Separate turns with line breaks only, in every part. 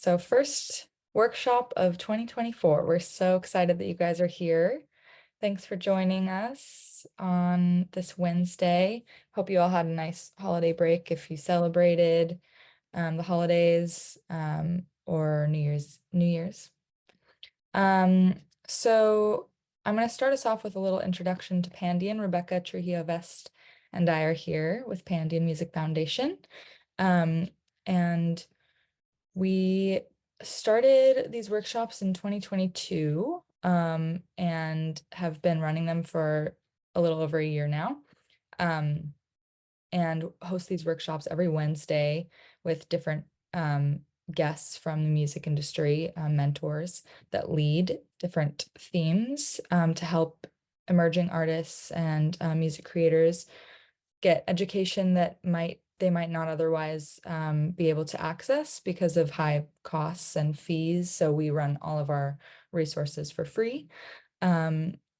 So first workshop of 2024. We're so excited that you guys are here. Thanks for joining us on this Wednesday. Hope you all had a nice holiday break if you celebrated the holidays or New Year's. So I'm going to start us off with a little introduction to Pandion. Rebecca Trujillo Vest and I are here with Pandion Music Foundation. And we started these workshops in 2022 and have been running them for a little over a year now. And host these workshops every Wednesday with different guests from the music industry, mentors that lead different themes to help emerging artists and music creators get education that they might not otherwise be able to access because of high costs and fees. So we run all of our resources for free.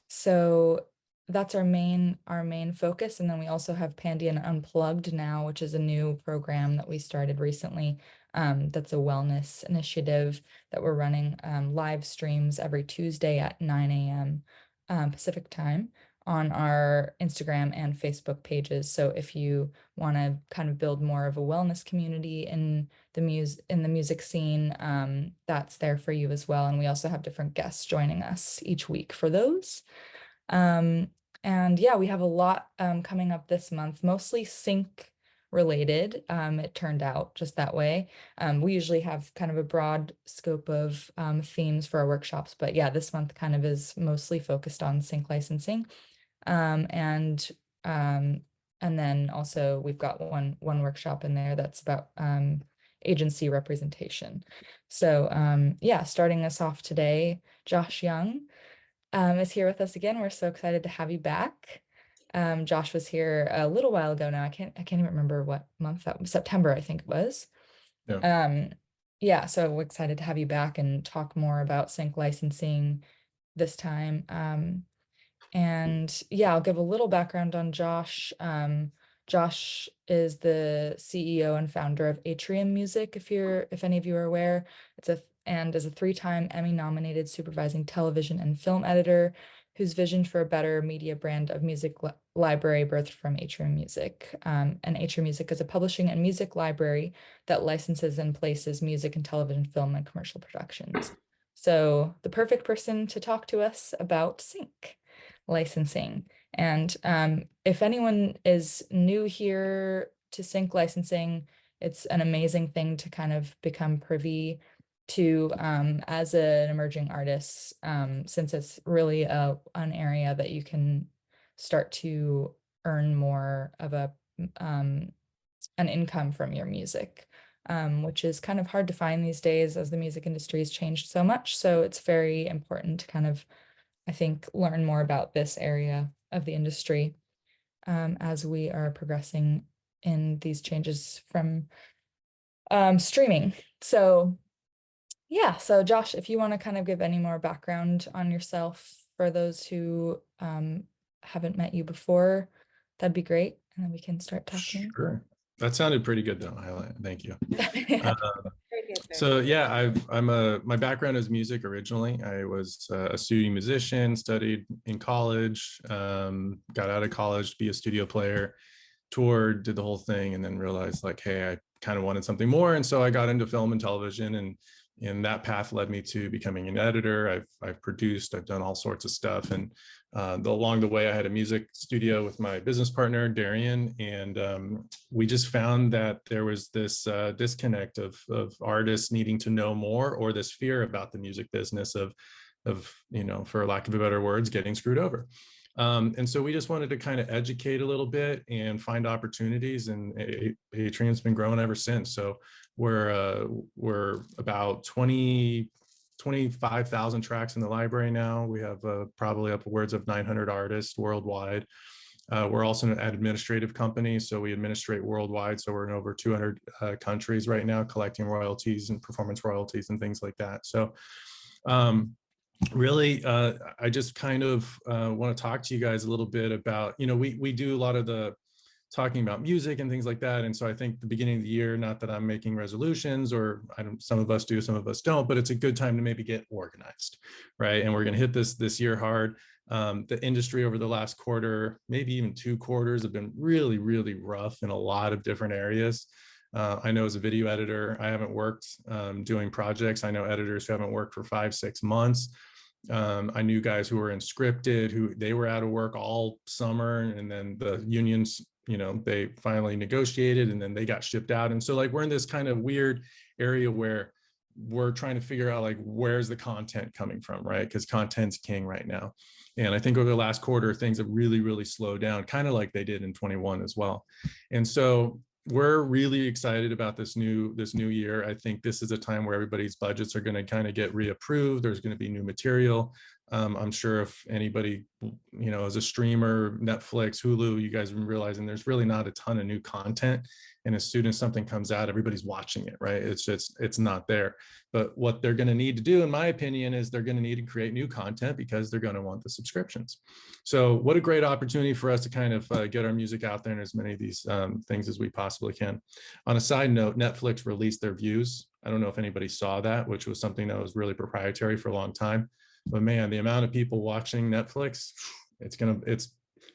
So that's our main focus. And then we also have Pandion Unplugged now, which is a new program that we started recently. That's a wellness initiative that we're running live streams every Tuesday at 9 a.m. Pacific time on our Instagram and Facebook pages. So if you want to kind of build more of a wellness community in the music scene, that's there for you as well. And we also have different guests joining us each week for those. And yeah, we have a lot coming up this month, mostly sync related. It turned out just that way. We usually have kind of a broad scope of themes for our workshops, but yeah, this month kind of is mostly focused on sync licensing. And then also we've got one workshop in there that's about agency representation. So yeah, starting us off today, Josh Young is here with us again. We're so excited to have you back. Josh was here a little while ago now. I can't even remember what month that was. September, I think it was.
Yeah.
Yeah, so we're excited to have you back and talk more about sync licensing this time. And yeah, I'll give a little background on Josh. Josh is the CEO and founder of Atrium Music, if any of you are aware. And is a 3-time Emmy-nominated supervising television and film editor whose vision for a better media brand of music library birthed from Atrium Music. And Atrium Music is a publishing and music library that licenses and places music and television, film, and commercial productions. So the perfect person to talk to us about sync licensing. And if anyone is new here to sync licensing, it's an amazing thing to kind of become privy to as an emerging artist, since it's really an area that you can start to earn more of an income from your music, which is kind of hard to find these days as the music industry has changed so much. So it's very important to kind of, I think, learn more about this area of the industry as we are progressing in these changes from streaming. So yeah, so Josh, if you want to kind of give any more background on yourself for those who haven't met you before, that'd be great. And then we can start talking.
Sure. That sounded pretty good though. Thank you.
Yeah.
Very good. So yeah, my background is music originally. I was a studio musician, studied in college, got out of college to be a studio player, toured, did the whole thing, and then realized like, hey, I kind of wanted something more. And so I got into film and television, and that path led me to becoming an editor. I've produced, I've done all sorts of stuff. And along the way, I had a music studio with my business partner, Darian. And we just found that there was this disconnect of artists needing to know more, or this fear about the music business of, for lack of a better words, getting screwed over. And so we just wanted to kind of educate a little bit and find opportunities, and Atrium's been growing ever since. So we're about 25,000 tracks in the library now. We have probably upwards of 900 artists worldwide. We're also an administrative company, so we administrate worldwide. So we're in over 200 countries right now, collecting royalties and performance royalties and things like that. So really, I just kind of want to talk to you guys a little bit about, we do a lot of the talking about music and things like that. And so I think the beginning of the year, not that I'm making resolutions, or I don't, some of us do, some of us don't, but it's a good time to maybe get organized, right? And we're going to hit this year hard. The industry over the last quarter, maybe even 2 quarters, have been really, really rough in a lot of different areas. I know as a video editor, I haven't worked doing projects. I know editors who haven't worked for 5-6 months. I knew guys who were in scripted, who they were out of work all summer, and then the unions, they finally negotiated, and then they got shipped out. And so like we're in this kind of weird area where we're trying to figure out like where's the content coming from, right? Because content's king right now. And I think over the last quarter, things have really, really slowed down, kind of like they did in 21 as well. And so we're really excited about this new year. I think this is a time where everybody's budgets are going to kind of get reapproved. There's going to be new material. I'm sure if anybody, as a streamer, Netflix, Hulu, you guys have been realizing there's really not a ton of new content. And as soon as something comes out, everybody's watching it, right? It's not there. But what they're going to need to do, in my opinion, is they're going to need to create new content because they're going to want the subscriptions. So what a great opportunity for us to kind of get our music out there in as many of these things as we possibly can. On a side note, Netflix released their views. I don't know if anybody saw that, which was something that was really proprietary for a long time. But man, the amount of people watching Netflix,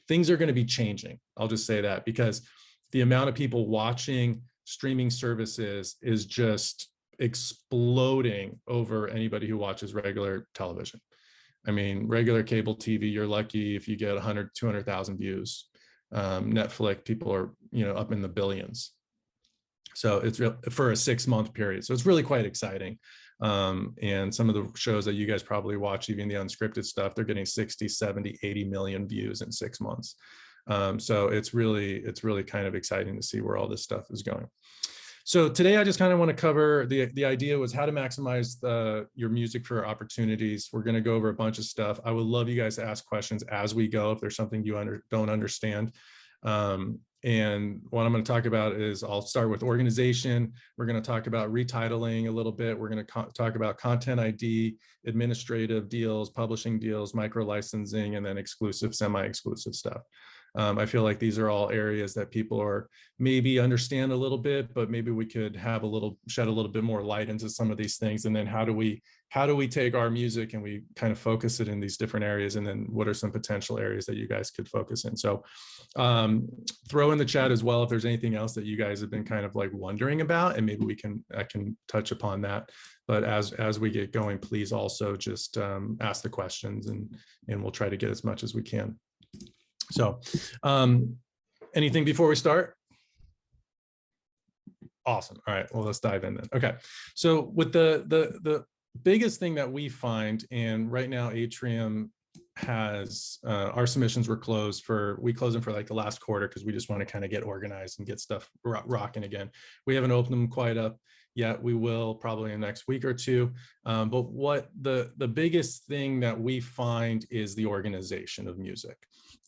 things are going to be changing. I'll just say that, because the amount of people watching streaming services is just exploding over anybody who watches regular television. I mean, regular cable TV, you're lucky if you get 100, 200,000 views. Netflix, people are, up in the billions. So it's real for a 6-month period. So it's really quite exciting. And some of the shows that you guys probably watch, even the unscripted stuff, they're getting 60, 70, 80 million views in 6 months. So it's really kind of exciting to see where all this stuff is going. So today I just kind of want to cover the idea was how to maximize your music for opportunities. We're going to go over a bunch of stuff. I would love you guys to ask questions as we go if there's something you don't understand. And what I'm going to talk about is I'll start with organization. We're going to talk about retitling a little bit. We're going to talk about content ID, administrative deals, publishing deals, micro licensing, and then exclusive, semi-exclusive stuff. I feel like these are all areas that people are maybe understand a little bit, but maybe we could have shed a little bit more light into some of these things. And then how do we take our music and we kind of focus it in these different areas? And then what are some potential areas that you guys could focus in? So throw in the chat as well if there's anything else that you guys have been kind of like wondering about, and maybe I can touch upon that. But as we get going, please also just ask the questions, and we'll try to get as much as we can. So anything before we start? Awesome. All right, well, let's dive in then. Okay, so with the biggest thing that we find, and right now Atrium has our submissions were closed we closed them for like the last quarter because we just want to kind of get organized and get stuff rocking again. We haven't opened them quite up yet. We will probably in the next week or two. But what the biggest thing that we find is the organization of music.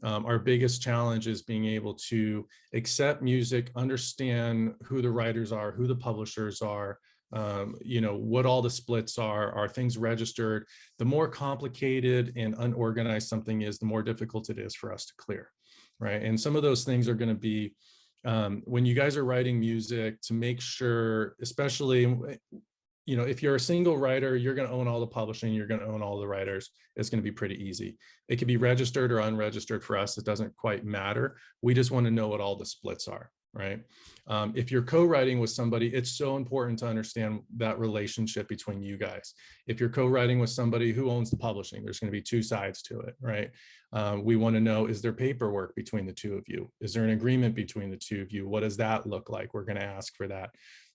Our biggest challenge is being able to accept music, understand who the writers are, who the publishers are, what all the splits are things registered. The more complicated and unorganized something is, the more difficult it is for us to clear, right? And some of those things are going to be when you guys are writing music, to make sure, especially if you're a single writer, you're going to own all the publishing, you're going to own all the writers. It's going to be pretty easy. It could be registered or unregistered for us. It doesn't quite matter. We just want to know what all the splits are, right? If you're co-writing with somebody, it's so important to understand that relationship between you guys. If you're co-writing with somebody who owns the publishing, there's going to be two sides to it, right? We want to know, is there paperwork between the two of you? Is there an agreement between the two of you? What does that look like? We're going to ask for that.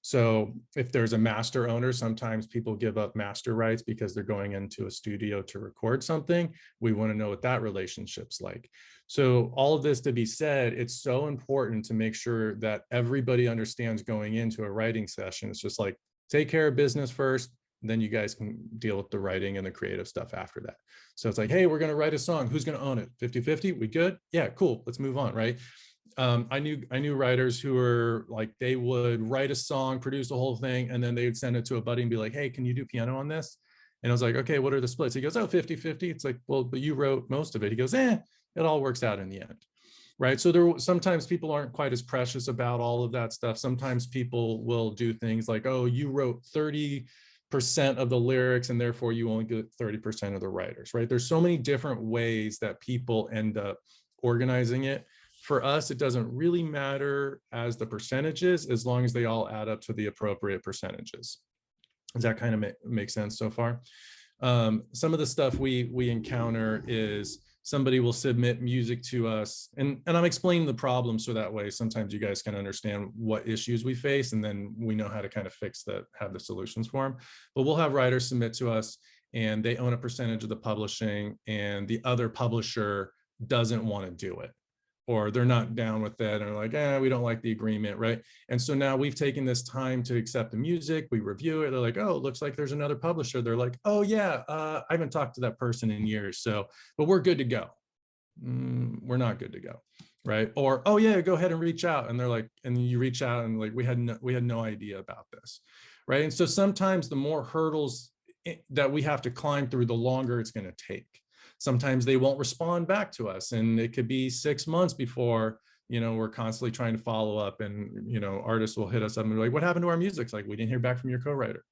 So if there's a master owner, sometimes people give up master rights because they're going into a studio to record something. We want to know what that relationship's like. So all of this to be said, it's so important to make sure that everybody understands going into a writing session. It's just like, take care of business first, then you guys can deal with the writing and the creative stuff after that. So it's like, hey, we're going to write a song. Who's going to own it? 50-50? We good? Yeah, cool. Let's move on, right? I knew writers who were like, they would write a song, produce the whole thing, and then they would send it to a buddy and be like, hey, can you do piano on this? And I was like, okay, what are the splits? He goes, oh, 50-50. It's like, well, but you wrote most of it. He goes, it all works out in the end. right? So sometimes people aren't quite as precious about all of that stuff. Sometimes people will do things like, oh, you wrote 30% of the lyrics and therefore you only get 30% of the writers, right? There's so many different ways that people end up organizing it. For us, it doesn't really matter as the percentages, as long as they all add up to the appropriate percentages. Does that kind of make sense so far? Some of the stuff we encounter is somebody will submit music to us, and I'm explaining the problem so that way sometimes you guys can understand what issues we face, and then we know how to kind of fix that, have the solutions for them. But we'll have writers submit to us and they own a percentage of the publishing, and the other publisher doesn't want to do it, or they're not down with that and are like, we don't like the agreement, right? And so now we've taken this time to accept the music, we review it, they're like, oh, it looks like there's another publisher. They're like, oh yeah, I haven't talked to that person in years, so, but we're good to go. We're not good to go, right? Or, oh yeah, go ahead and reach out. And they're like, and you reach out and like, we had no idea about this, right? And so sometimes the more hurdles that we have to climb through, the longer it's going to take. Sometimes they won't respond back to us, and it could be 6 months before, we're constantly trying to follow up, and, artists will hit us up and be like, what happened to our music? It's like, we didn't hear back from your co-writer.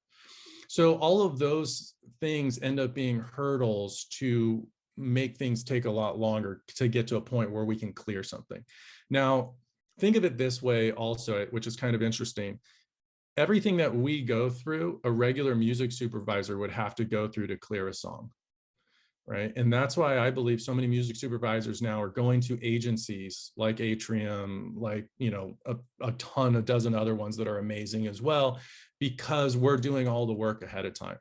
So all of those things end up being hurdles to make things take a lot longer to get to a point where we can clear something. Now, think of it this way also, which is kind of interesting. Everything that we go through, a regular music supervisor would have to go through to clear a song. Right. And that's why I believe so many music supervisors now are going to agencies like Atrium, like, a dozen other ones that are amazing as well, because we're doing all the work ahead of time.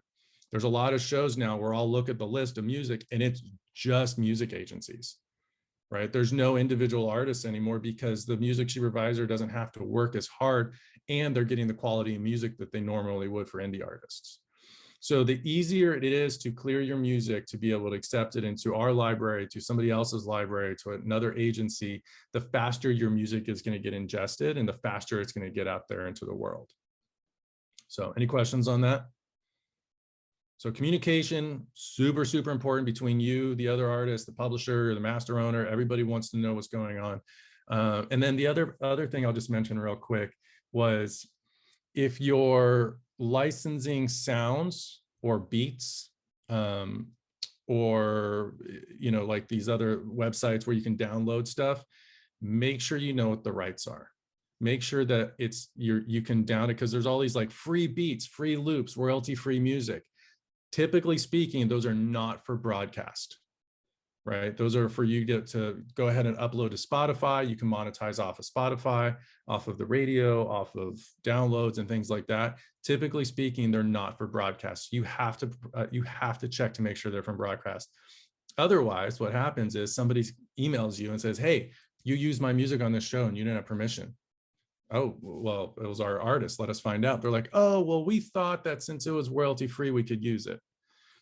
There's a lot of shows now where I'll look at the list of music and it's just music agencies, right? There's no individual artists anymore because the music supervisor doesn't have to work as hard, and they're getting the quality of music that they normally would for indie artists. So the easier it is to clear your music, to be able to accept it into our library, to somebody else's library, to another agency, the faster your music is going to get ingested and the faster it's going to get out there into the world. So any questions on that? So communication, super, super important between you, the other artist, the publisher, the master owner. Everybody wants to know what's going on. And then the other thing I'll just mention real quick was, if you're licensing sounds or beats, or like these other websites where you can download stuff, make sure you know what the rights are. Make sure that you can down it, because there's all these like free beats, free loops, royalty-free music. Typically speaking, those are not for broadcast, right? Those are for you to go ahead and upload to Spotify. You can monetize off of Spotify, off of the radio, off of downloads and things like that. Typically speaking, they're not for broadcast. You have to check to make sure they're from broadcast. Otherwise, what happens is somebody emails you and says, hey, you used my music on this show and you didn't have permission. Oh, well, it was our artist. Let us find out. They're like, oh, well, we thought that since it was royalty free, we could use it.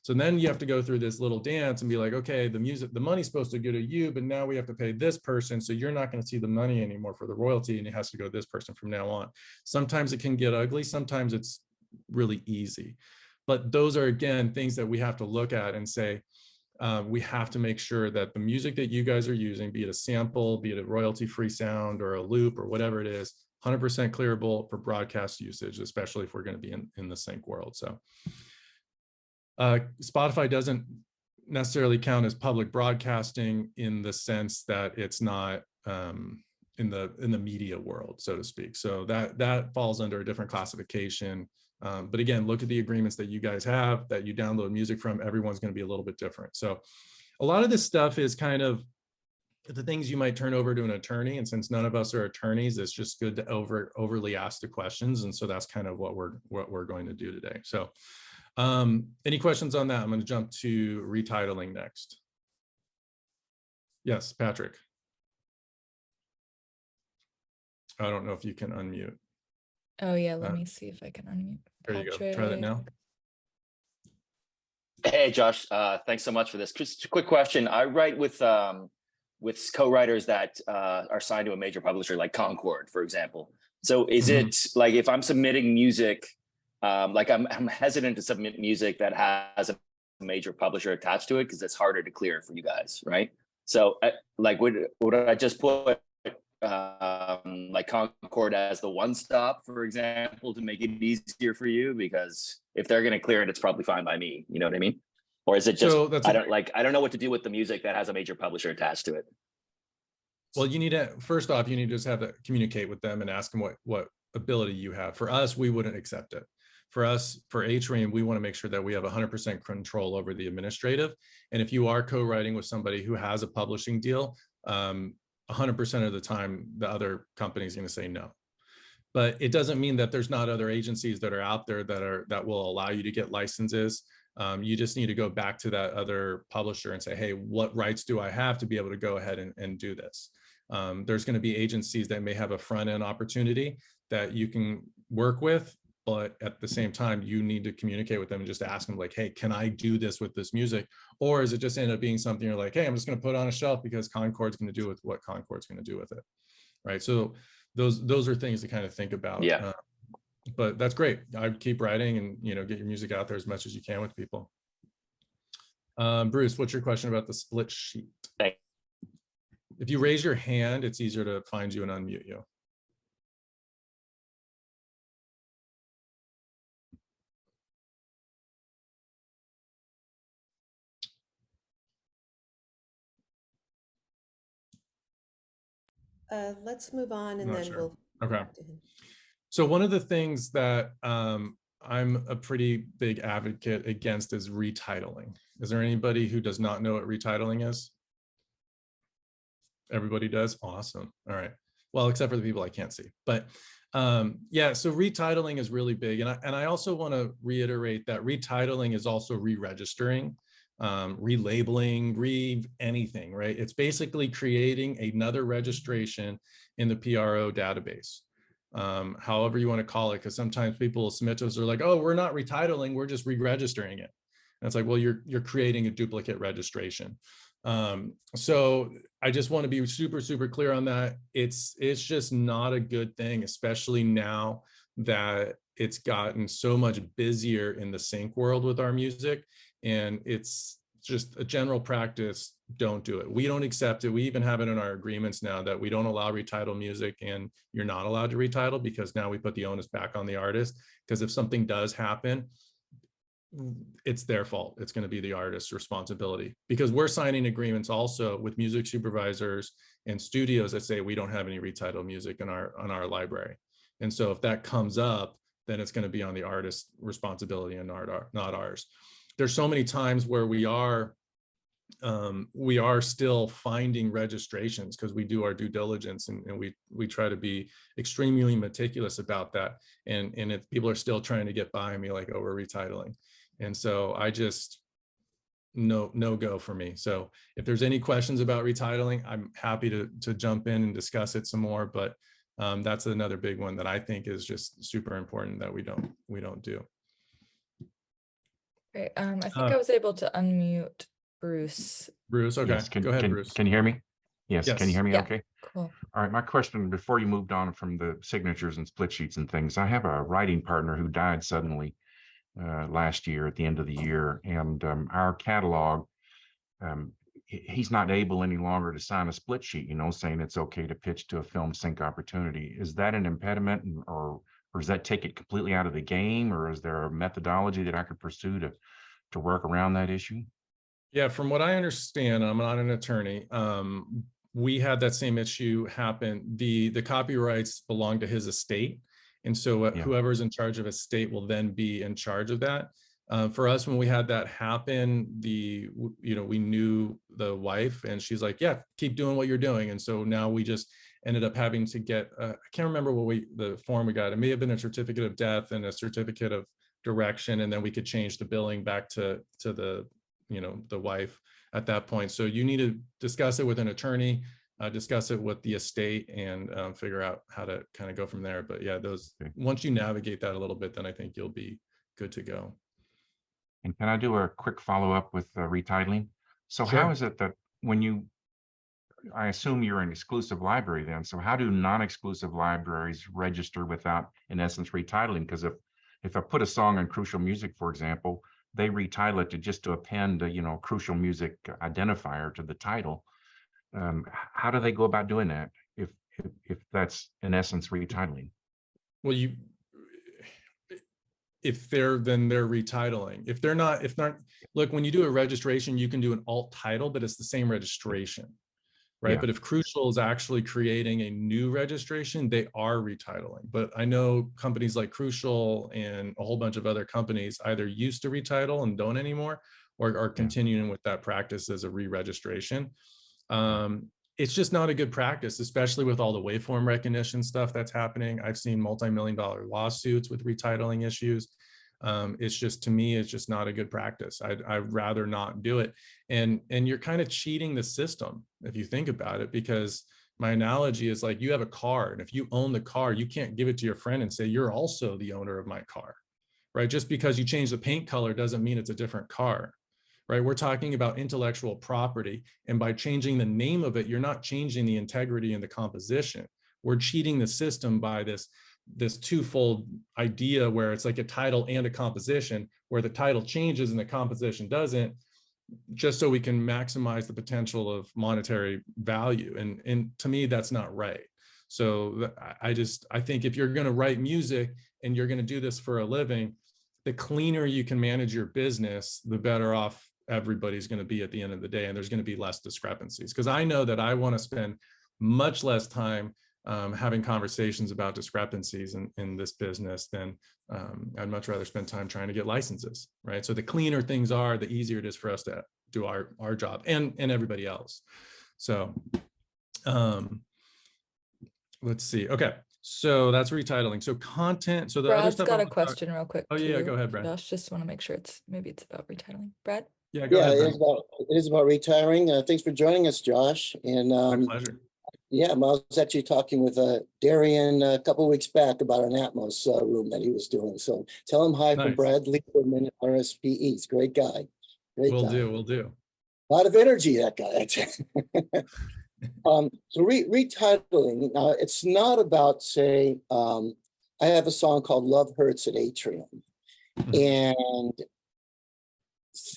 So then you have to go through this little dance and be like, okay, the money's supposed to go to you, but now we have to pay this person. So you're not going to see the money anymore for the royalty, and it has to go to this person from now on. Sometimes it can get ugly. Sometimes it's really easy. But those are, again, things that we have to look at and say, we have to make sure that the music that you guys are using, be it a sample, be it a royalty-free sound or a loop or whatever it is, 100% clearable for broadcast usage, especially if we're going to be in the sync world. So Spotify doesn't necessarily count as public broadcasting in the sense that it's not in the media world, so to speak. So that falls under a different classification. But again, look at the agreements that you guys have, that you download music from. Everyone's going to be a little bit different. So a lot of this stuff is kind of the things you might turn over to an attorney. And since none of us are attorneys, it's just good to overly ask the questions. And so that's kind of what we're going to do today. So any questions on that? I'm going to jump to retitling next. Yes, Patrick. I don't know if you can unmute.
Oh yeah, let me see if I can unmute.
There you go. Try that now.
Hey, Josh. Thanks so much for this. Just a quick question. I write with co-writers that are signed to a major publisher like Concord, for example. So is it like, if I'm submitting music, like I'm hesitant to submit music that has a major publisher attached to it because it's harder to clear for you guys, right? So like, would I just put like Concord as the one stop, for example, to make it easier for you? Because if they're going to clear it, it's probably fine by me. You know what I mean? Or is it just,
So that's
I don't know what to do with the music that has a major publisher attached to it.
well, you need to, first off, you need to just have to communicate with them and ask them what ability you have. For us, we wouldn't accept it. For us, for Atrium, we want to make sure that we have 100% control over the administrative. And if you are co-writing with somebody who has a publishing deal, 100% of the time, the other company is going to say no. But it doesn't mean that there's not other agencies that are out there that will allow you to get licenses. You just need to go back to that other publisher and say, hey, what rights do I have to be able to go ahead and do this? There's going to be agencies that may have a front end opportunity that you can work with, but at the same time, you need to communicate with them and just ask them like, hey, can I do this with this music? Or is it just end up being something you're like, hey, I'm just going to put it on a shelf because Concord's going to do with what Concord's going to do with it, right? So those are things to kind of think about.
Yeah.
But that's great. I'd keep writing and, get your music out there as much as you can with people. Bruce, what's your question about the split sheet?
Thanks.
If you raise your hand, it's easier to find you and unmute you.
Let's move on and
Not
then
sure.
we'll
Okay.
back to him.
So one of the things that I'm a pretty big advocate against is retitling. Is there anybody who does not know what retitling is? Everybody does? Awesome. All right. Well, except for the people I can't see. But yeah, so retitling is really big. And I also want to reiterate that retitling is also re-registering, relabeling, anything, right? It's basically creating another registration in the PRO database. However you want to call it, because sometimes people will submit to us, they're like, oh, we're not retitling, we're just re-registering it. And it's like, well, you're creating a duplicate registration. So I just want to be super, super clear on that. It's just not a good thing, especially now that it's gotten so much busier in the sync world with our music. And it's just a general practice. Don't do it. We don't accept it. We even have it in our agreements now that we don't allow retitle music, and you're not allowed to retitle, because now we put the onus back on the artist. Because if something does happen, it's their fault. It's going to be the artist's responsibility, because we're signing agreements also with music supervisors and studios that say we don't have any retitle music on our library. And so if that comes up, then it's going to be on the artist's responsibility and not ours. There's so many times where we are still finding registrations because we do our due diligence, and we try to be extremely meticulous about that. And if people are still trying to get by me like, oh, we're retitling. And so I just, no go for me. So if there's any questions about retitling, I'm happy to jump in and discuss it some more. But that's another big one that I think is just super important that we don't do.
Great. I think I was able to unmute Bruce.
Bruce, okay.
Yes,
Go ahead, Bruce.
Can you hear me? Yes, can you hear me
Yeah.
okay?
Cool.
All right, my question before you moved on from the signatures and split sheets and things, I have a writing partner who died suddenly last year at the end of the year, and our catalog, he's not able any longer to sign a split sheet, saying it's okay to pitch to a film sync opportunity. Is that an impediment, or does that take it completely out of the game, or is there a methodology that I could pursue to work around that issue?
Yeah, from what I understand, I'm not an attorney. We had that same issue happen. The copyrights belong to his estate. And so whoever's in charge of estate will then be in charge of that. For us, when we had that happen, we knew the wife, and she's like, yeah, keep doing what you're doing. And so now we just ended up having to get, I can't remember the form we got. It may have been a certificate of death and a certificate of direction. And then we could change the billing back to the wife at that point. So you need to discuss it with an attorney, discuss it with the estate, and figure out how to kind of go from there. But yeah, once you navigate that a little bit, then I think you'll be good to go.
And can I do a quick follow-up with retitling? So
Sure.
How is it that I assume you're an exclusive library then, so how do non-exclusive libraries register without, in essence, retitling? Because if I put a song on Crucial Music, for example, they retitle it to append a Crucial Music identifier to the title. How do they go about doing that if that's in essence retitling?
Well, if then they're retitling. If not, look, when you do a registration, you can do an alt title, but it's the same registration, right?
Yeah.
But if Crucial is actually creating a new registration, they are retitling. But I know companies like Crucial and a whole bunch of other companies either used to retitle and don't anymore, or are continuing with that practice as a re-registration. It's just not a good practice, especially with all the waveform recognition stuff that's happening. I've seen multi-million-dollar lawsuits with retitling issues. It's just, to me, it's just not a good practice. I'd rather not do it. And you're kind of cheating the system if you think about it, because my analogy is like, you have a car, and if you own the car, you can't give it to your friend and say, you're also the owner of my car, right? Just because you change the paint color doesn't mean it's a different car. Right? We're talking about intellectual property. And by changing the name of it, you're not changing the integrity and the composition. We're cheating the system by this twofold idea where it's like a title and a composition, where the title changes and the composition doesn't, just so we can maximize the potential of monetary value. And to me, that's not right. So I think if you're going to write music and you're going to do this for a living, the cleaner you can manage your business, the better off everybody's going to be at the end of the day, and there's going to be less discrepancies. Because I know that I want to spend much less time having conversations about discrepancies in this business than I'd much rather spend time trying to get licenses, right? So the cleaner things are, the easier it is for us to do our job, and everybody else. So let's see. Okay, so that's retitling. So content. So the other
Brad's
stuff.
got a question real quick.
Oh yeah,
too.
go ahead, Brad.
Josh, just want to make sure maybe it's about retitling. Brad?
Yeah, go ahead.
It is about retiring. Thanks for joining us, Josh. And
my pleasure.
yeah, I was actually talking with Darian a couple of weeks back about an Atmos room that he was doing. So tell him hi from Brad Lieberman at RSPE. He's a great guy.
Will do.
A lot of energy, that guy. So retitling, it's not about, say, I have a song called Love Hurts at Atrium.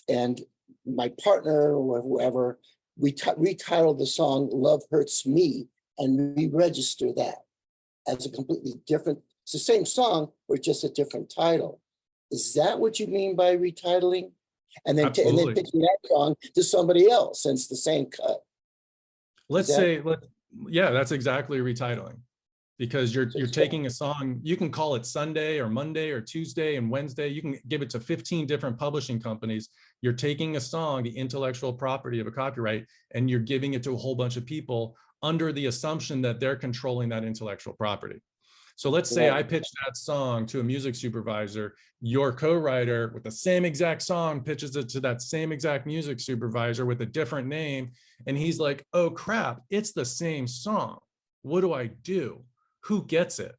And my partner or whoever, we retitled the song Love Hurts Me, and we register that as a completely different, it's the same song, but just a different title. Is that what you mean by retitling? And then pitching that song to somebody else, and it's the same cut.
Yeah, that's exactly retitling. Because you're taking a song, you can call it Sunday or Monday or Tuesday and Wednesday. You can give it to 15 different publishing companies. You're taking a song, the intellectual property of a copyright, and you're giving it to a whole bunch of people under the assumption that they're controlling that intellectual property. So let's say I pitch that song to a music supervisor, your co-writer with the same exact song pitches it to that same exact music supervisor with a different name. And he's like, oh crap, it's the same song. What do I do? Who gets it?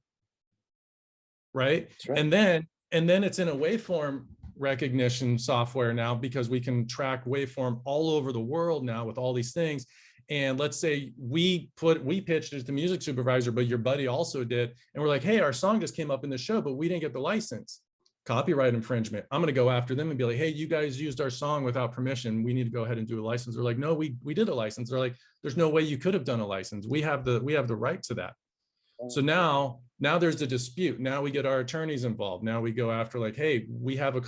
Right? And then it's in a waveform recognition software now, because we can track waveform all over the world now with all these things. And let's say we pitched it to the music supervisor, but your buddy also did. And we're like, hey, our song just came up in the show, but we didn't get the license. Copyright infringement. I'm going to go after them and be like, hey, you guys used our song without permission. We need to go ahead and do a license. They're like, no, we did a license. They're like, there's no way you could have done a license. We have the right to that. So now there's a dispute. Now we get our attorneys involved. Now we go after, like, hey, we have in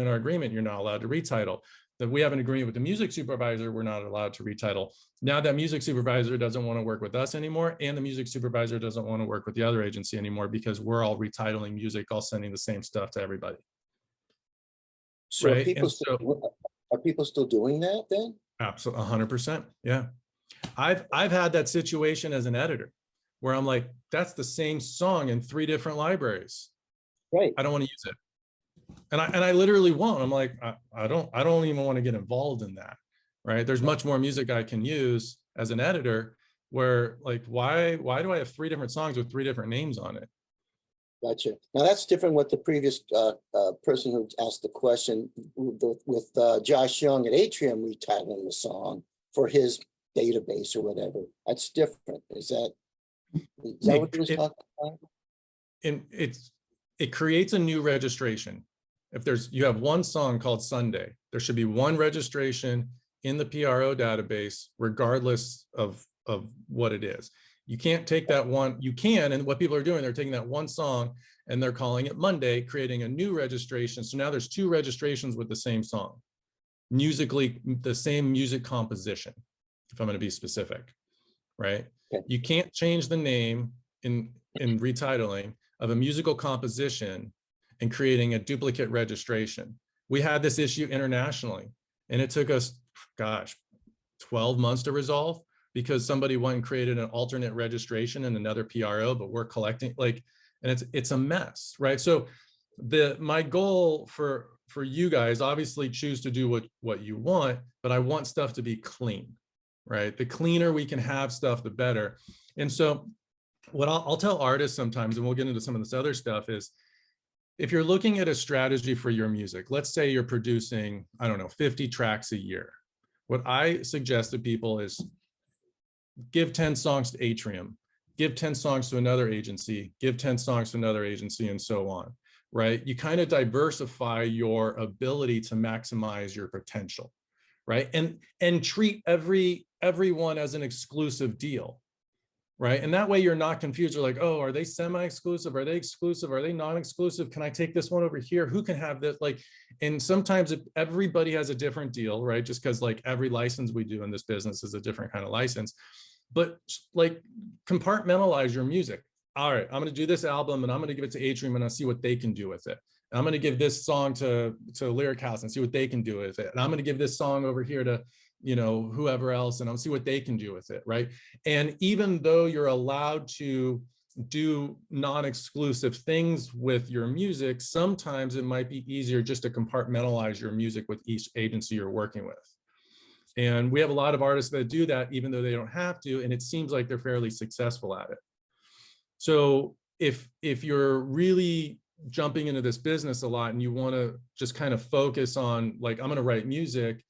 our agreement, you're not allowed to retitle. That we have an agreement with the music supervisor, we're not allowed to retitle. Now that music supervisor doesn't want to work with us anymore, and the music supervisor doesn't want to work with the other agency anymore, because we're all retitling music, all sending the same stuff to everybody.
So right? Are people still doing that then?
Absolutely, 100%. Yeah, I've had that situation as an editor, where I'm like, that's the same song in 3 different libraries.
Right.
I don't want to use it. And I literally won't. I'm like, I don't even want to get involved in that. Right. There's much more music I can use as an editor, where, like, why do I have 3 different songs with 3 different names on it?
Gotcha. Now that's different what the previous person who asked the question with Josh Young at Atrium retitling the song for his database or whatever. That's different. Is that what he was talking about?
And it creates a new registration. If you have one song called Sunday, there should be one registration in the PRO database, regardless of what it is. You can't take that one, you can, and what people are doing, they're taking that one song and they're calling it Monday, creating a new registration. So now there's 2 registrations with the same song, musically, the same music composition, if I'm going to be specific, right?
Okay.
You can't change the name in retitling of a musical composition and creating a duplicate registration. We had this issue internationally, and it took us, gosh, 12 months to resolve, because somebody went and created an alternate registration in another PRO, but we're collecting, like, and it's a mess, right? So my goal for you guys, obviously choose to do what you want, but I want stuff to be clean, right? The cleaner we can have stuff, the better. And so what I'll tell artists sometimes, and we'll get into some of this other stuff, is if you're looking at a strategy for your music, let's say you're producing, I don't know, 50 tracks a year. What I suggest to people is give 10 songs to Atrium, give 10 songs to another agency, give 10 songs to another agency, and so on, right? You kind of diversify your ability to maximize your potential, right? And treat everyone as an exclusive deal, right? And that way you're not confused. You're like, oh, are they semi-exclusive? Are they exclusive? Are they non-exclusive? Can I take this one over here? Who can have this? Like, and sometimes everybody has a different deal, right? Just because like every license we do in this business is a different kind of license. But like, compartmentalize your music. All right, I'm going to do this album and I'm going to give it to Atrium and I'll see what they can do with it. And I'm going to give this song to Lyric House and see what they can do with it. And I'm going to give this song over here to, you know, whoever else, and I'll see what they can do with it, right? And even though you're allowed to do non-exclusive things with your music, sometimes it might be easier just to compartmentalize your music with each agency you're working with. And we have a lot of artists that do that, even though they don't have to, and it seems like they're fairly successful at it. So if you're really jumping into this business a lot and you want to just kind of focus on like, I'm going to write music,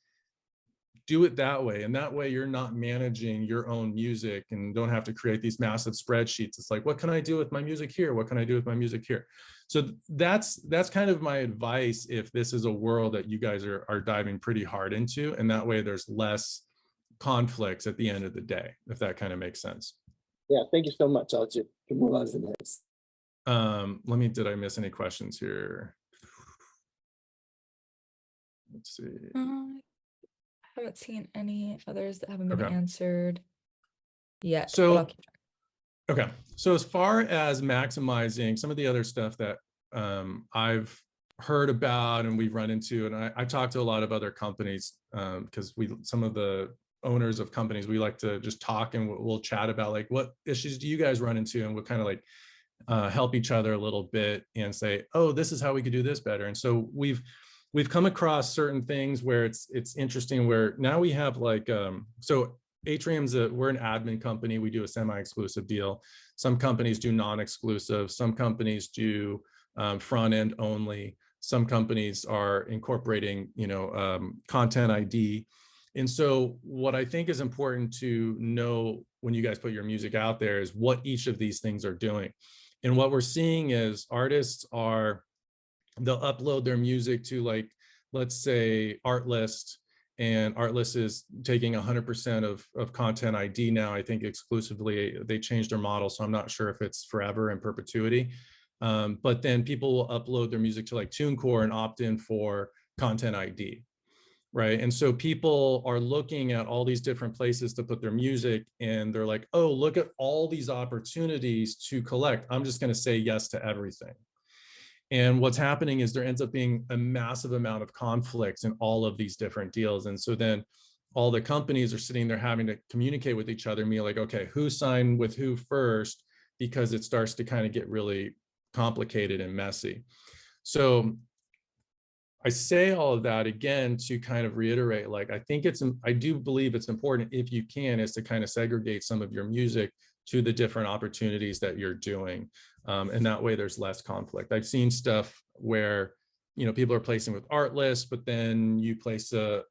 do it that way. And that way you're not managing your own music and don't have to create these massive spreadsheets. It's like, what can I do with my music here? What can I do with my music here? So that's kind of my advice if this is a world that you guys are diving pretty hard into. And that way there's less conflicts at the end of the day, if that kind of makes sense.
Yeah, thank you so much. I'll just move on to the next.
Did I miss any questions here? Let's see.
I haven't seen any others that haven't been
Okay.
answered yet.
So-
but I'll keep track.
Okay, so as far as maximizing some of the other stuff that I've heard about and we've run into, and I talked to a lot of other companies because some of the owners of companies, we like to just talk and we'll chat about like, what issues do you guys run into? And we'll kind of like help each other a little bit and say, oh, this is how we could do this better. And so we've come across certain things where it's interesting, where now we have like, so Atrium's we're an admin company. We do a semi-exclusive deal. Some companies do non-exclusive. Some companies do front end only. Some companies are incorporating, content ID. And so what I think is important to know when you guys put your music out there is what each of these things are doing. And what we're seeing is artists they'll upload their music to, like, let's say Artlist, and Artlist is taking 100% of content ID now. I think exclusively. They changed their model, so I'm not sure if it's forever in perpetuity. But then people will upload their music to like TuneCore and opt in for content ID, right? And so people are looking at all these different places to put their music, and they're like, oh, look at all these opportunities to collect. I'm just going to say yes to everything. And what's happening is there ends up being a massive amount of conflicts in all of these different deals. And so then all the companies are sitting there having to communicate with each other and be like, okay, who signed with who first? Because it starts to kind of get really complicated and messy. So I say all of that again to kind of reiterate, like, I do believe it's important, if you can, is to kind of segregate some of your music to the different opportunities that you're doing. And that way there's less conflict. I've seen stuff where, people are placing with Artlist, but then you place a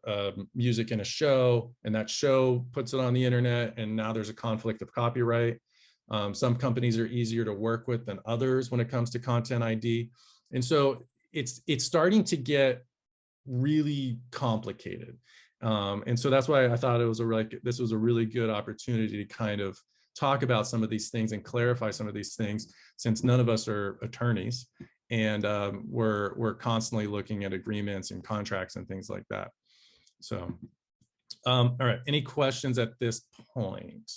music in a show and that show puts it on the internet, and now there's a conflict of copyright. Some companies are easier to work with than others when it comes to content ID. And so it's starting to get really complicated. And so that's why I thought it was this was a really good opportunity to kind of talk about some of these things and clarify some of these things, since none of us are attorneys, and we're constantly looking at agreements and contracts and things like that. So, all right, any questions at this point?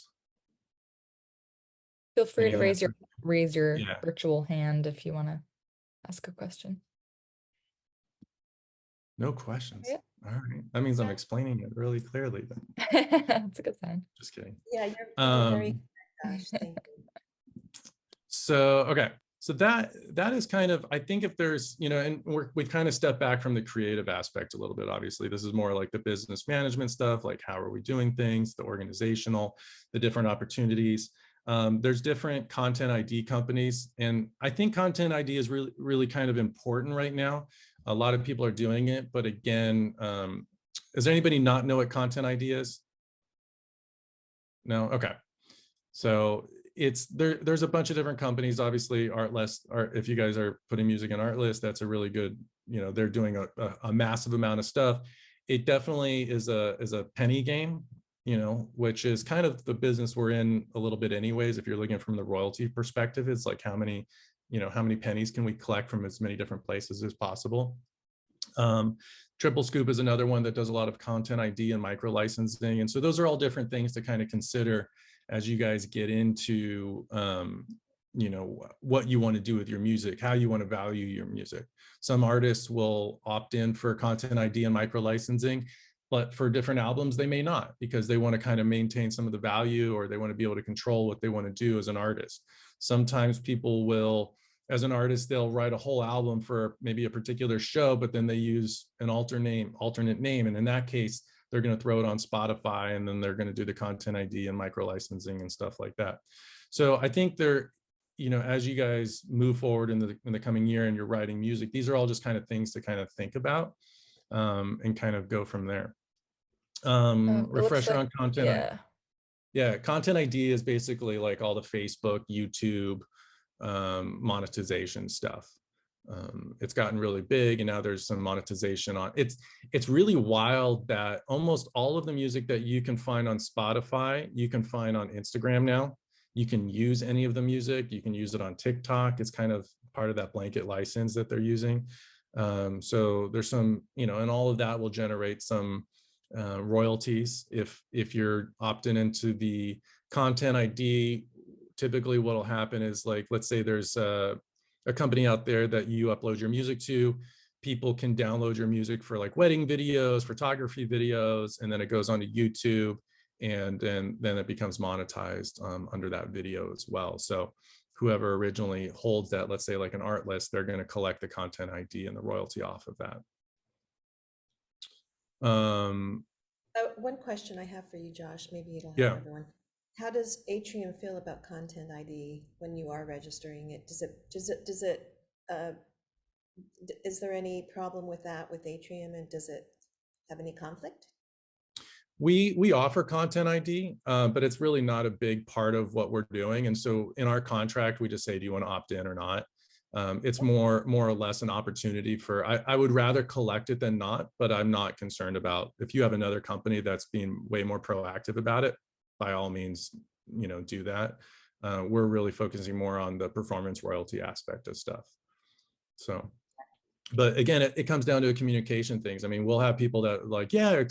Feel free to
Anything
raise your
Yeah.
virtual hand if you want to ask a question.
No questions.
Yeah.
All right, that means I'm explaining it really clearly then.
That's a good sign.
Just kidding.
Yeah, you're very good, Josh. Thank you.
So, okay. So that is kind of, I think if there's, you know, and we kind of step back from the creative aspect a little bit. Obviously, this is more like the business management stuff, like how are we doing things, the organizational, the different opportunities. There's different content ID companies, and I think content ID is really, really kind of important right now. A lot of people are doing it, but again, does anybody not know what content ID is? No? Okay. So there's a bunch of different companies. Obviously, Artlist, if you guys are putting music in Artlist, that's a really good, you know, they're doing a massive amount of stuff. It definitely is a penny game, you know, which is kind of the business we're in a little bit anyways. If you're looking from the royalty perspective, it's like how many pennies can we collect from as many different places as possible. Triple Scoop is another one that does a lot of content ID and micro licensing. And so those are all different things to kind of consider as you guys get into, you know, what you want to do with your music, how you want to value your music. Some artists will opt in for content ID and micro licensing, but for different albums, they may not, because they want to kind of maintain some of the value, or they want to be able to control what they want to do as an artist. Sometimes people will, as an artist, they'll write a whole album for maybe a particular show, but then they use an alternate name. And in that case, they're going to throw it on Spotify, and then they're going to do the content ID and micro licensing and stuff like that. So I think they're, you know, as you guys move forward in the coming year and you're writing music, these are all just kind of things to kind of think about, and kind of go from there. Refresher on content. Yeah, content ID is basically like all the Facebook, YouTube, monetization stuff. It's gotten really big, and now there's some monetization on it. It's really wild that almost all of the music that you can find on Spotify, you can find on Instagram now. You can use any of the music. You can use it on TikTok. It's kind of part of that blanket license that they're using. So there's some, you know, and all of that will generate some royalties if you're opting into the content ID. Typically what will happen is, like, let's say there's a company out there that you upload your music to. People can download your music for like wedding videos, photography videos, and then it goes onto YouTube, and then it becomes monetized under that video as well. So whoever originally holds that, let's say like an Artlist, they're going to collect the content ID and the royalty off of that.
One question I have for you, Josh, maybe it'll help
Yeah.
everyone. How does Atrium feel about content ID when you are registering it? Is there any problem with that with Atrium, and does it have any conflict?
We offer content ID, but it's really not a big part of what we're doing. And so in our contract, we just say, do you want to opt in or not? It's more or less an opportunity for, I would rather collect it than not, but I'm not concerned about, if you have another company that's being way more proactive about it, by all means, you know, do that. We're really focusing more on the performance royalty aspect of stuff. So, but again, it comes down to a communication things. I mean, we'll have people that like, yeah,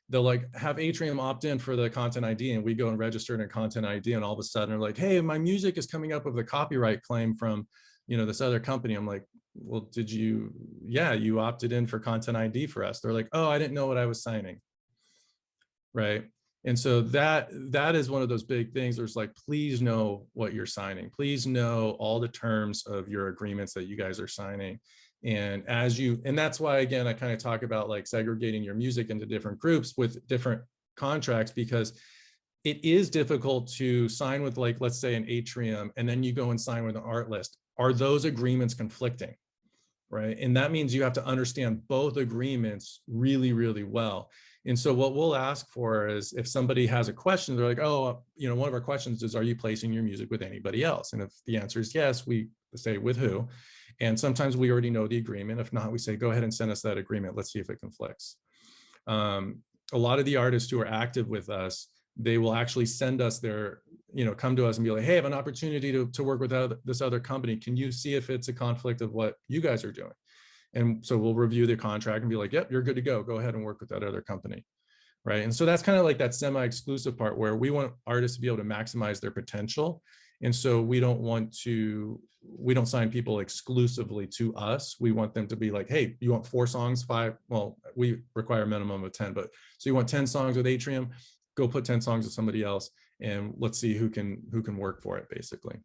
they'll like have Atrium opt in for the content ID, and we go and register in a content ID, and all of a sudden they're like, hey, my music is coming up with a copyright claim from, you know, this other company. I'm like, well, you opted in for content ID for us. They're like, oh, I didn't know what I was signing. Right. And so that is one of those big things. There's like, please know what you're signing. Please know all the terms of your agreements that you guys are signing. And that's why, again, I kind of talk about like segregating your music into different groups with different contracts, because it is difficult to sign with, like, let's say an Atrium, and then you go and sign with an Artlist. Are those agreements conflicting? Right. And that means you have to understand both agreements really, really well. And so what we'll ask for is, if somebody has a question, they're like, oh, you know, one of our questions is, are you placing your music with anybody else? And if the answer is yes, we say with who. And sometimes we already know the agreement. If not, we say, go ahead and send us that agreement. Let's see if it conflicts. a lot of the artists who are active with us, they will actually send us their, come to us and be like, hey, I have an opportunity to work with this other company. Can you see if it's a conflict of what you guys are doing? And so we'll review the contract and be like, yep, you're good to go. Go ahead and work with that other company. Right. And so that's kind of like that semi-exclusive part where we want artists to be able to maximize their potential. And so we don't sign people exclusively to us. We want them to be like, hey, you want 4 songs, 5? Well, we require a minimum of 10, but so you want 10 songs with Atrium, go put 10 songs with somebody else, and let's see who can work for it, basically.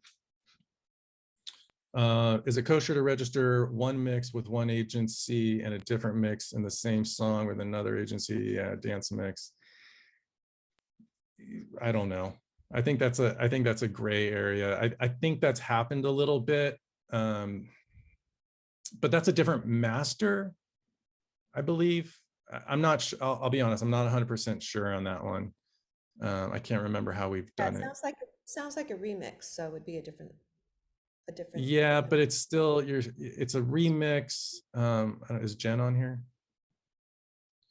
Is it kosher to register one mix with one agency and a different mix in the same song with another agency? Yeah, dance mix. I don't know. I think that's a gray area. I think that's happened a little bit, but that's a different master, I believe. I'm not sure. I'll be honest. I'm not 100% sure on that one. I can't remember how we've done it.
Sounds like a remix, so it would be a different.
Yeah, but it's still it's a remix. Is Jen on here?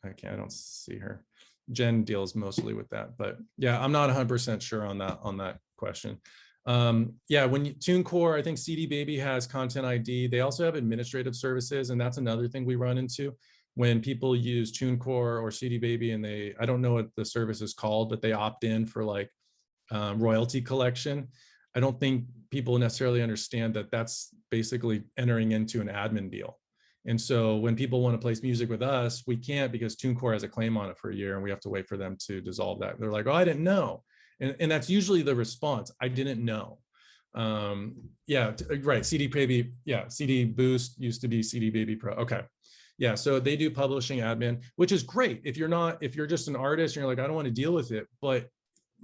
I don't see her. Jen deals mostly with that, but yeah, I'm not 100% sure on that question. Yeah, when TuneCore, I think CD Baby has content ID. They also have administrative services, and that's another thing we run into when people use TuneCore or CD Baby, and I don't know what the service is called, but they opt in for like royalty collection. I don't think people necessarily understand that that's basically entering into an admin deal. And so when people want to place music with us, we can't, because TuneCore has a claim on it for a year and we have to wait for them to dissolve that. They're like, oh, I didn't know. And that's usually the response. I didn't know. Yeah, right. CD Baby. Yeah. CD Boost used to be CD Baby Pro. Okay. Yeah. So they do publishing admin, which is great. If you're just an artist and you're like, I don't want to deal with it, but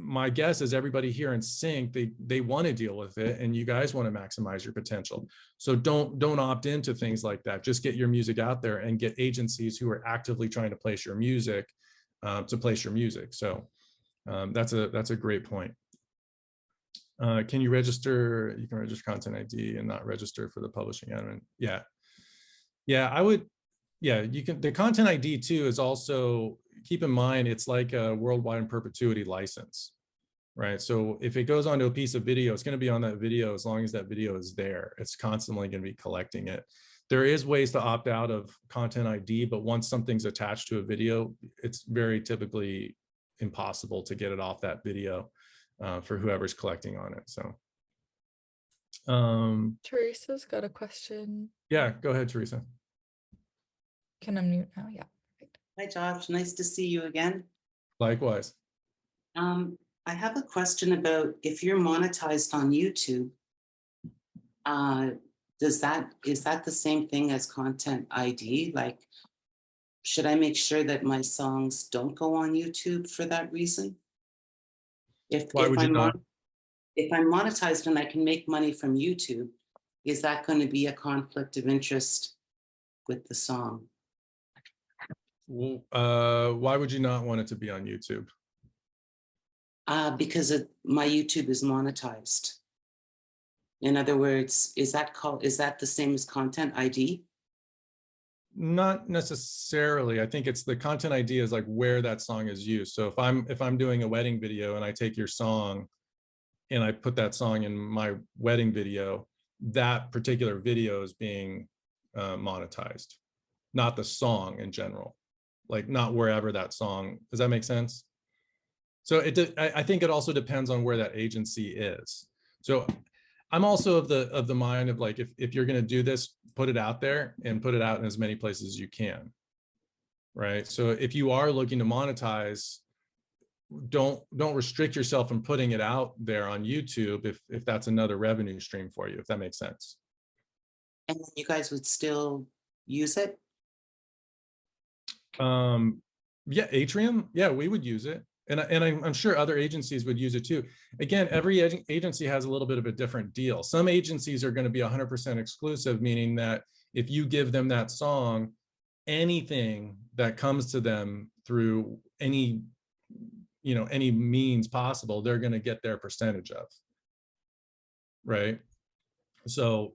my guess is everybody here in sync, they want to deal with it, and you guys want to maximize your potential. So don't opt into things like that. Just get your music out there and get agencies who are actively trying to place your music to place your music. So that's a great point. Can you register? You can register content ID and not register for the publishing admin. Yeah, I would. Yeah, you can. The content ID too is also, keep in mind, it's like a worldwide in perpetuity license, right? So if it goes onto a piece of video, it's going to be on that video as long as that video is there. It's constantly going to be collecting it. There is ways to opt out of content ID, but once something's attached to a video, it's very typically impossible to get it off that video for whoever's collecting on it. So
Teresa's got a question.
Yeah, go ahead, Teresa.
Can unmute now. Yeah. Perfect.
Hi, Josh. Nice to see you again.
Likewise.
I have a question about if you're monetized on YouTube, is that the same thing as content ID? Like, should I make sure that my songs don't go on YouTube for that reason?
Why would you not?
If I'm monetized and I can make money from YouTube, is that going to be a conflict of interest with the song?
Why would you not want it to be on YouTube?
Because my YouTube is monetized. In other words, is that the same as content ID?
Not necessarily. I think it's the content ID is like where that song is used. So if I'm doing a wedding video and I take your song and I put that song in my wedding video, that particular video is being monetized, not the song in general. Like not wherever that song, does that make sense? So I think it also depends on where that agency is. So I'm also of the mind of like, if you're going to do this, put it out there and put it out in as many places as you can. Right. So if you are looking to monetize, don't restrict yourself from putting it out there on YouTube if that's another revenue stream for you, if that makes sense.
And then you guys would still use it?
Yeah, Atrium. Yeah, we would use it. And I'm sure other agencies would use it too. Again, every agency has a little bit of a different deal. Some agencies are going to be 100% exclusive, meaning that if you give them that song, anything that comes to them through any means possible, they're going to get their percentage of. Right. So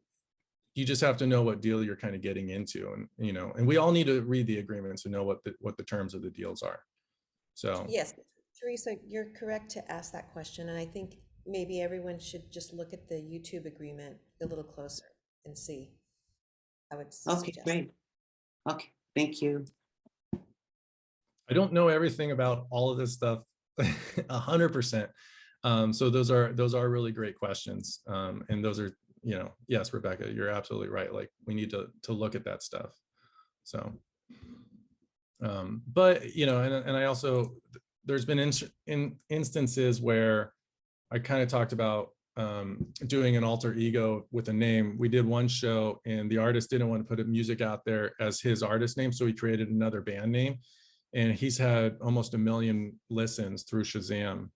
you just have to know what deal you're kind of getting into, and we all need to read the agreements and know what the terms of the deals are. So
Yes, Teresa, you're correct to ask that question, and I think maybe everyone should just look at the YouTube agreement a little closer and see. I would
Okay,
suggest.
great. Okay, thank you.
I don't know everything about all of this stuff 100%. So those are really great questions. And those are, yes, Rebecca, you're absolutely right. Like we need to look at that stuff. So, but, and I also, there's been instances where I kind of talked about doing an alter ego with a name. We did one show and the artist didn't want to put music out there as his artist name. So he created another band name. And he's had almost 1 million listens through Shazam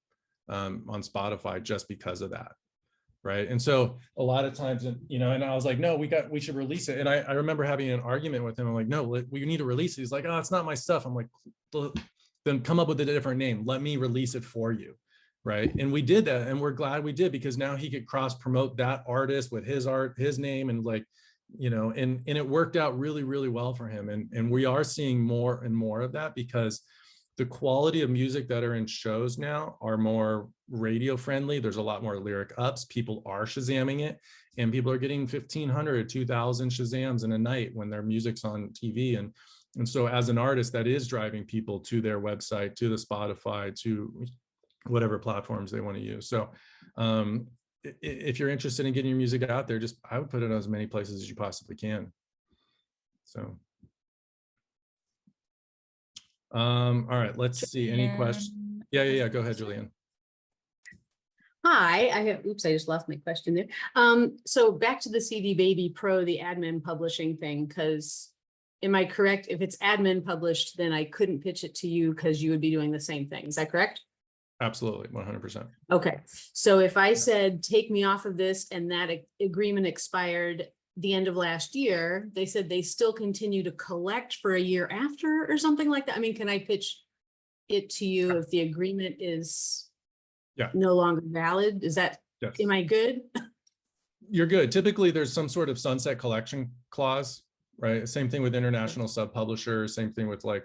on Spotify just because of that. Right. And so a lot of times, and I was like, no, we should release it. And I remember having an argument with him. I'm like, no, we need to release it. He's like, oh, it's not my stuff. I'm like, then come up with a different name. Let me release it for you. Right. And we did that. And we're glad we did, because now he could cross promote that artist with his art, his name, and like, and it worked out really, really well for him. And we are seeing more and more of that, because the quality of music that are in shows now are more radio friendly. There's a lot more lyric ups. People are Shazamming it, and people are getting 1,500, 2,000 Shazams in a night when their music's on TV. And so as an artist, that is driving people to their website, to the Spotify, to whatever platforms they want to use. So if you're interested in getting your music out there, I would put it on as many places as you possibly can. So all right, let's see. Any questions? Yeah. Go ahead, Julianne.
Hi, oops, I just lost my question there. So back to the CD Baby Pro, the admin publishing thing, because am I correct? If it's admin published, then I couldn't pitch it to you because you would be doing the same thing. Is that correct?
Absolutely, 100%.
Okay, so if I said, take me off of this, and that agreement expired the end of last year, they said they still continue to collect for a year after or something like that. I mean, can I pitch it to you if the agreement is no longer valid? Is that,
yes.
Am I good?
You're good. Typically there's some sort of sunset collection clause, right? Same thing with international sub-publishers, same thing with like,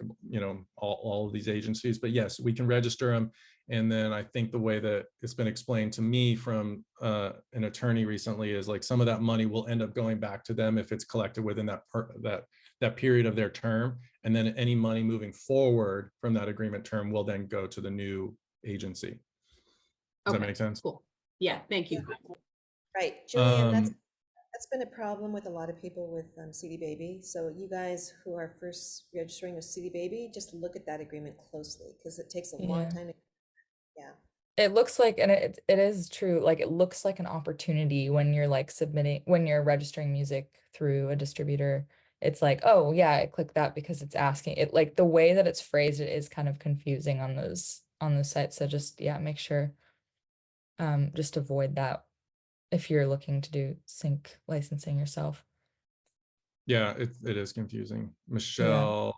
all of these agencies. But yes, we can register them. And then I think the way that it's been explained to me from an attorney recently is like some of that money will end up going back to them if it's collected within that period of their term. And then any money moving forward from that agreement term will then go to the new agency. Does that make sense?
Cool. Yeah, thank you.
Right, Julianne, that's been a problem with a lot of people with CD Baby. So you guys who are first registering with CD Baby, just look at that agreement closely, because it takes a long time to. Yeah.
It looks like, and it is true, like it looks like an opportunity when you're like when you're registering music through a distributor. It's like, oh yeah, I click that because it's asking it, like the way that it's phrased, it is kind of confusing on those sites. So just, yeah, make sure, just avoid that if you're looking to do sync licensing yourself.
Yeah, it is confusing. Michelle.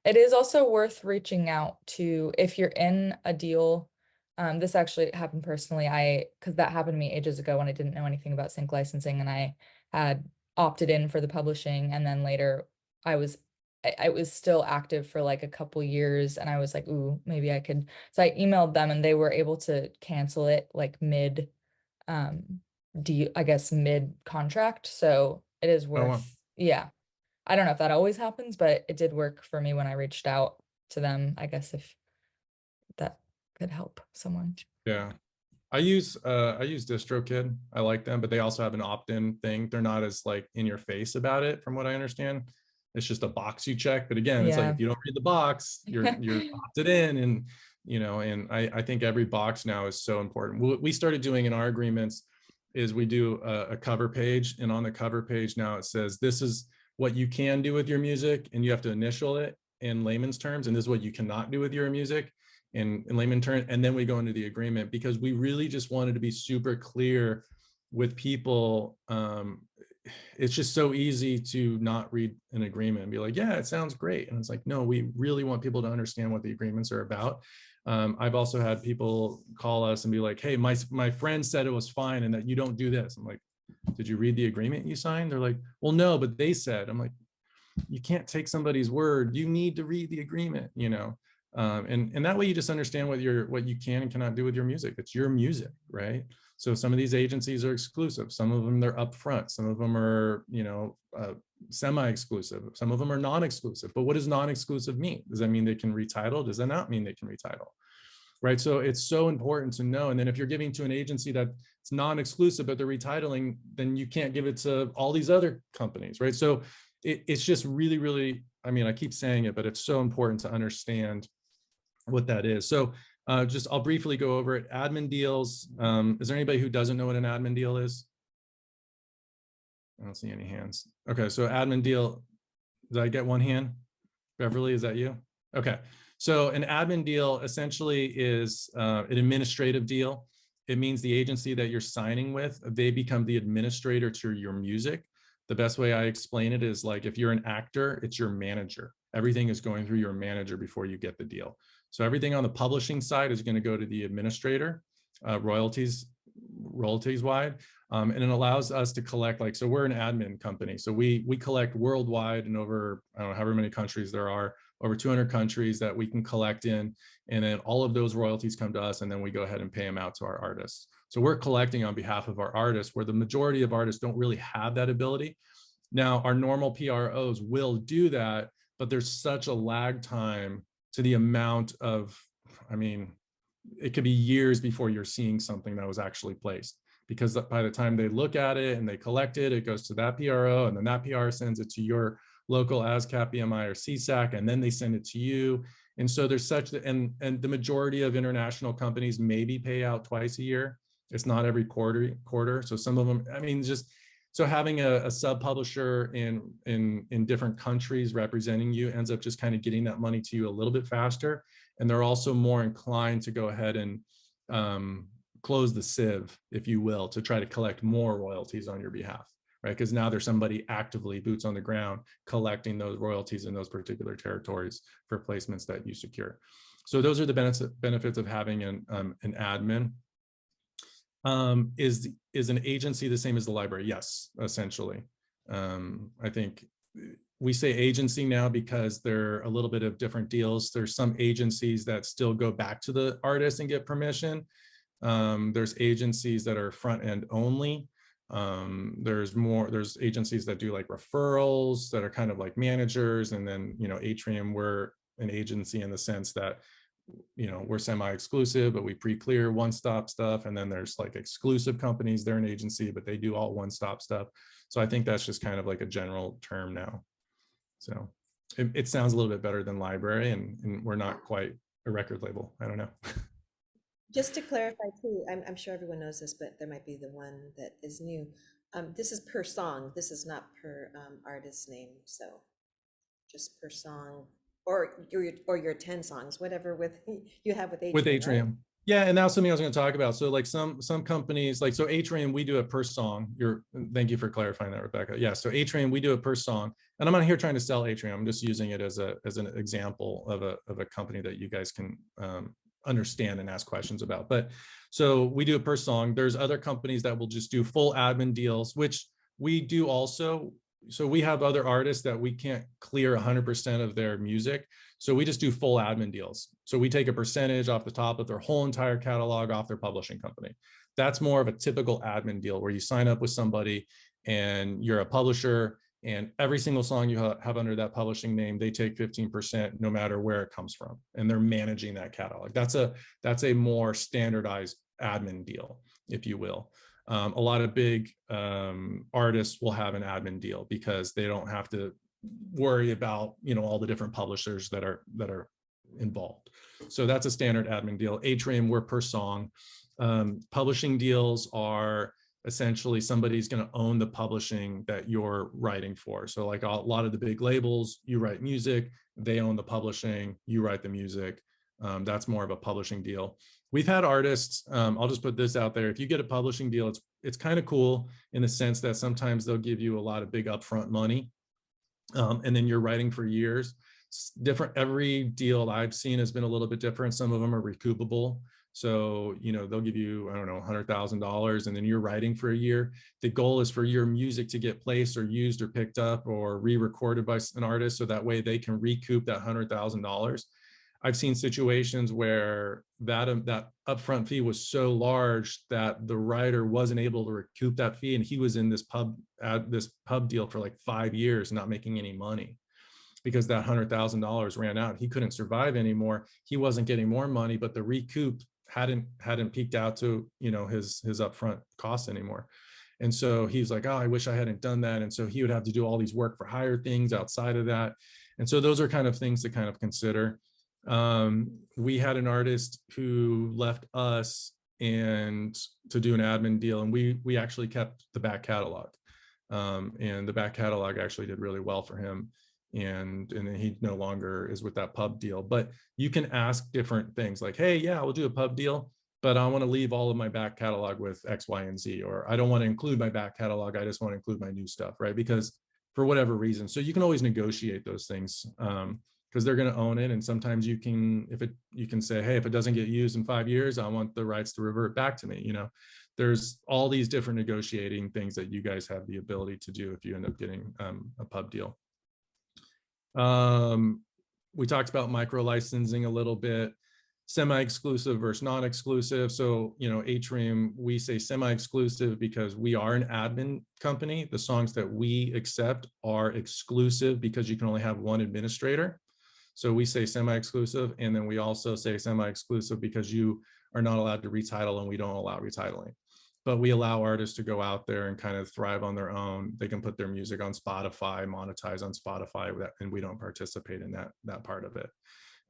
Yeah. It is also worth reaching out to if you're in a deal. This actually happened personally. Because that happened to me ages ago when I didn't know anything about sync licensing, and I had opted in for the publishing, and then later I was still active for like a couple years, and I was like, ooh, maybe I could. So I emailed them, and they were able to cancel it like mid contract. So it is worth,
wow.
Yeah. I don't know if that always happens, but it did work for me when I reached out to them, I guess, if that could help someone.
Yeah. I use DistroKid. I like them, but they also have an opt-in thing. They're not as like in your face about it, from what I understand. It's just a box you check. But again, it's like if you don't read the box, you're opted in, and and I think every box now is so important. What we started doing in our agreements is we do a cover page, and on the cover page now it says this is what you can do with your music, and you have to initial it in layman's terms, and this is what you cannot do with your music in layman's terms, and then we go into the agreement, because we really just wanted to be super clear with people. It's just so easy to not read an agreement and be like, yeah, it sounds great, and it's like, no, we really want people to understand what the agreements are about. I've also had people call us and be like, hey, my friend said it was fine and that you don't do this. I'm like, did you read the agreement you signed? They're like, well, no, but they said. I'm like, you can't take somebody's word. You need to read the agreement, And that way you just understand what you can and cannot do with your music. It's your music, right? So some of these agencies are exclusive. Some of them they're upfront. Some of them are, semi-exclusive. Some of them are non-exclusive. But what does non-exclusive mean? Does that mean they can retitle? Does that not mean they can retitle? Right. So it's so important to know. And then if you're giving to an agency that's non-exclusive, but they're retitling, then you can't give it to all these other companies. Right. So it's just really, really, I mean, I keep saying it, but it's so important to understand what that is. So I'll briefly go over it. Admin deals. Is there anybody who doesn't know what an admin deal is? I don't see any hands. Okay. So admin deal, did I get one hand? Beverly, is that you? Okay. So an admin deal essentially is an administrative deal. It means the agency that you're signing with, they become the administrator to your music. The best way I explain it is like if you're an actor, it's your manager. Everything is going through your manager before you get the deal. So everything on the publishing side is going to go to the administrator, royalties wide. And it allows us to collect, like, so we're an admin company. So we collect worldwide and over, I don't know, however many countries there are, over 200 countries that we can collect in. And then all of those royalties come to us and then we go ahead and pay them out to our artists. So we're collecting on behalf of our artists, where the majority of artists don't really have that ability. Now, our normal PROs will do that, but there's such a lag time to the amount of, I mean, it could be years before you're seeing something that was actually placed, because by the time they look at it and they collect it, it goes to that PRO, and then that PR sends it to your local ASCAP, BMI, or CSAC, and then they send it to you. And so there's such, and the majority of international companies maybe pay out twice a year. It's not every quarter. So some of them, I mean, just, so having a sub-publisher in different countries representing you ends up just kind of getting that money to you a little bit faster. And they're also more inclined to go ahead and close the sieve, if you will, to try to collect more royalties on your behalf, right? Because now there's somebody actively, boots on the ground, collecting those royalties in those particular territories for placements that you secure. So those are the benefits of having an admin. Is an agency the same as the library? Yes, essentially. I think we say agency now because there are a little bit of different deals. There's some agencies that still go back to the artist and get permission. There's agencies that are front end only. There's agencies that do like referrals that are kind of like managers. And then, Atrium, we're an agency in the sense that we're semi-exclusive, but we pre-clear one-stop stuff. And then there's like exclusive companies, they're an agency, but they do all one-stop stuff. So I think that's just kind of like a general term now. So it sounds a little bit better than library, and we're not quite a record label. I don't know.
Just to clarify too, I'm sure everyone knows this, but there might be the one that is new. This is per song. This is not per artist name. So just per song, or your 10 songs, whatever you have with Atrium.
With Atrium.
Right?
Yeah, and that's something I was going to talk about. So like some companies, like, so Atrium, we do it per song. Thank you for clarifying that, Rebecca. Yeah, so Atrium, we do it per song. And I'm not here trying to sell Atrium. I'm just using it as an example of a company that you guys can understand and ask questions about. But so we do it per song. There's other companies that will just do full admin deals, which we do also. So we have other artists that we can't clear 100% of their music. So we just do full admin deals. So we take a percentage off the top of their whole entire catalog off their publishing company. That's more of a typical admin deal where you sign up with somebody and you're a publisher, and every single song you have under that publishing name, they take 15% no matter where it comes from. And they're managing that catalog. That's a more standardized admin deal, if you will. A lot of big artists will have an admin deal because they don't have to worry about all the different publishers that are involved. So that's a standard admin deal. Atrium, we're per song. Publishing deals are essentially somebody's going to own the publishing that you're writing for. So like a lot of the big labels, you write music, they own the publishing, you write the music. That's more of a publishing deal. We've had artists, I'll just put this out there. If you get a publishing deal, it's kind of cool in the sense that sometimes they'll give you a lot of big upfront money. And then you're writing for years. It's different. Every deal I've seen has been a little bit different. Some of them are recoupable. So, they'll give you, I don't know, $100,000, and then you're writing for a year. The goal is for your music to get placed or used or picked up or re-recorded by an artist, so that way they can recoup that $100,000. I've seen situations where that upfront fee was so large that the writer wasn't able to recoup that fee, and he was in this pub deal for like 5 years, not making any money because that $100,000 ran out. He couldn't survive anymore. He wasn't getting more money, but the recoup hadn't peaked out to, you know, his upfront costs anymore. And so he's like, oh, I wish I hadn't done that. And so he would have to do all these work for hire things outside of that. And so those are kind of things to kind of consider. We had an artist who left us and to do an admin deal, and we actually kept the back catalog. And the back catalog actually did really well for him. And then he no longer is with that pub deal. But you can ask different things like, hey, yeah, we'll do a pub deal, but I want to leave all of my back catalog with X, Y, and Z, or I don't want to include my back catalog. I just want to include my new stuff, right? Because for whatever reason, so you can always negotiate those things because they're going to own it. And sometimes you can, you can say, hey, if it doesn't get used in 5 years, I want the rights to revert back to me. You know, there's all these different negotiating things that you guys have the ability to do if you end up getting a pub deal. We talked about micro licensing a little bit, semi-exclusive versus non-exclusive. So, you know, Atrium, we say semi-exclusive because we are an admin company. The songs that we accept are exclusive because you can only have one administrator. So we say semi-exclusive, and then we also say semi-exclusive because you are not allowed to retitle, and we don't allow retitling. But we allow artists to go out there and kind of thrive on their own. They can put their music on Spotify, monetize on Spotify, and we don't participate in that part of it.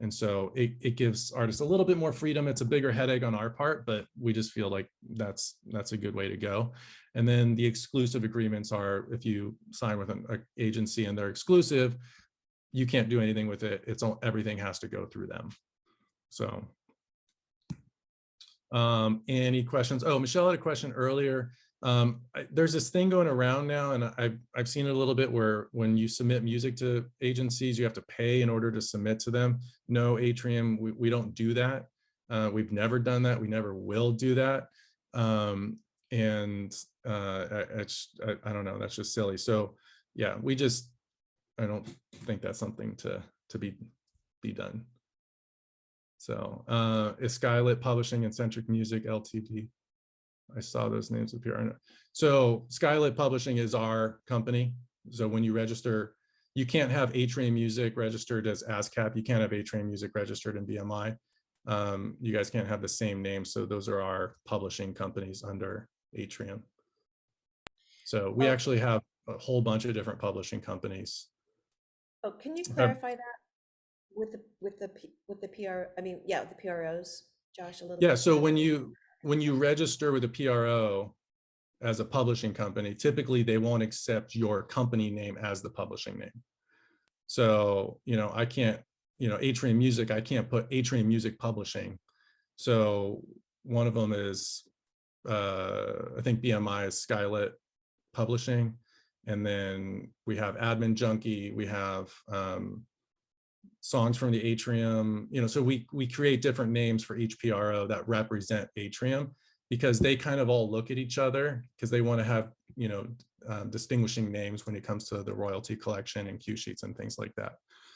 And so it gives artists a little bit more freedom. It's a bigger headache on our part, but we just feel like that's a good way to go. And then the exclusive agreements are, if you sign with an agency and they're exclusive, you can't do anything with it. Everything has to go through them. So. Any questions? Oh, Michelle had a question earlier. There's this thing going around now, and I've seen it a little bit where when you submit music to agencies, you have to pay in order to submit to them. No, Atrium, we don't do that. We've never done that. We never will do that. I don't know. That's just silly. So yeah, I don't think that's something to be done. So is Skylit Publishing and Centric Music Ltd. I saw those names appear. So Skylit Publishing is our company. So when you register, you can't have Atrium Music registered as ASCAP. You can't have Atrium Music registered in BMI. You guys can't have the same name. So those are our publishing companies under Atrium. So we actually have a whole bunch of different publishing companies.
Oh, can you clarify that with the PR? I mean, yeah, the PROs, Josh, a little bit.
Yeah. So when you register with a PRO as a publishing company, typically they won't accept your company name as the publishing name. So, you know, I can't, you know, Atrium Music, I can't put Atrium Music Publishing. So one of them is, I think BMI is Skylit Publishing. And then we have Admin Junkie, we have Songs from the Atrium, you know, so we create different names for each PRO that represent Atrium, because they kind of all look at each other because they want to have, you know, distinguishing names when it comes to the royalty collection and cue sheets and things like that.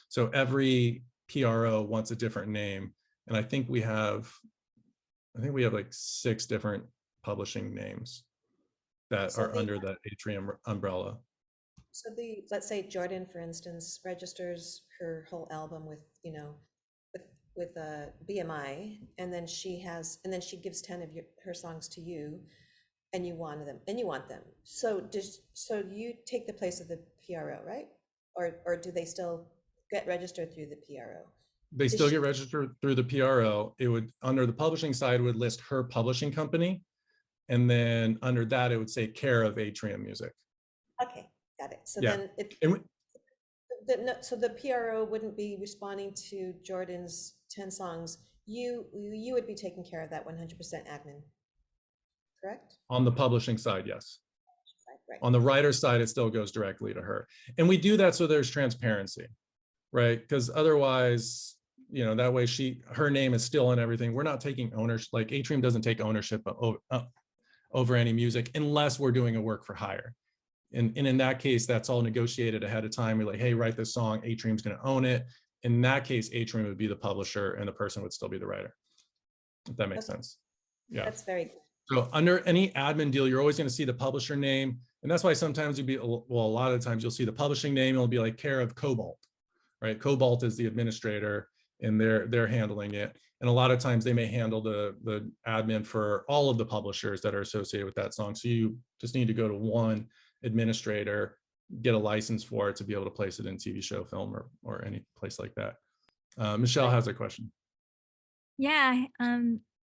So every PRO wants a different name. And I think we have like 6 different publishing names that are under the Atrium umbrella.
So let's say Jordan, for instance, registers her whole album with, you know, with a BMI, and then she gives 10 of her songs to you, and you want them. So you take the place of the PRO, right? Or do they still get registered through the PRO?
They still get registered through the PRO. It would, under the publishing side, would list her publishing company, and then under that it would say care of Atrium Music.
Okay, got it. So
yeah.
then so the PRO wouldn't be responding to Jordan's 10 songs. You would be taking care of that 100% admin, correct?
On the publishing side, yes.
Right.
On the writer's side, it still goes directly to her. And we do that so there's transparency, right? Because otherwise, you know, that way her name is still in everything. We're not taking ownership, like Atrium doesn't take ownership over any music unless we're doing a work for hire. And in that case, that's all negotiated ahead of time. We're like, hey, write this song, Atrium's going to own it. In that case, Atrium would be the publisher and the person would still be the writer, if that makes
Okay.
sense. Yeah.
That's very good.
So under any admin deal, you're always going to see the publisher name. And that's why sometimes you'd be, well, a lot of the times you'll see the publishing name, it'll be like care of Cobalt, right? Cobalt is the administrator and they're handling it. And a lot of times they may handle the admin for all of the publishers that are associated with that song. So you just need to go to one administrator, get a license for it to be able to place it in TV show, film, or any place like that. Michelle has a question.
Yeah.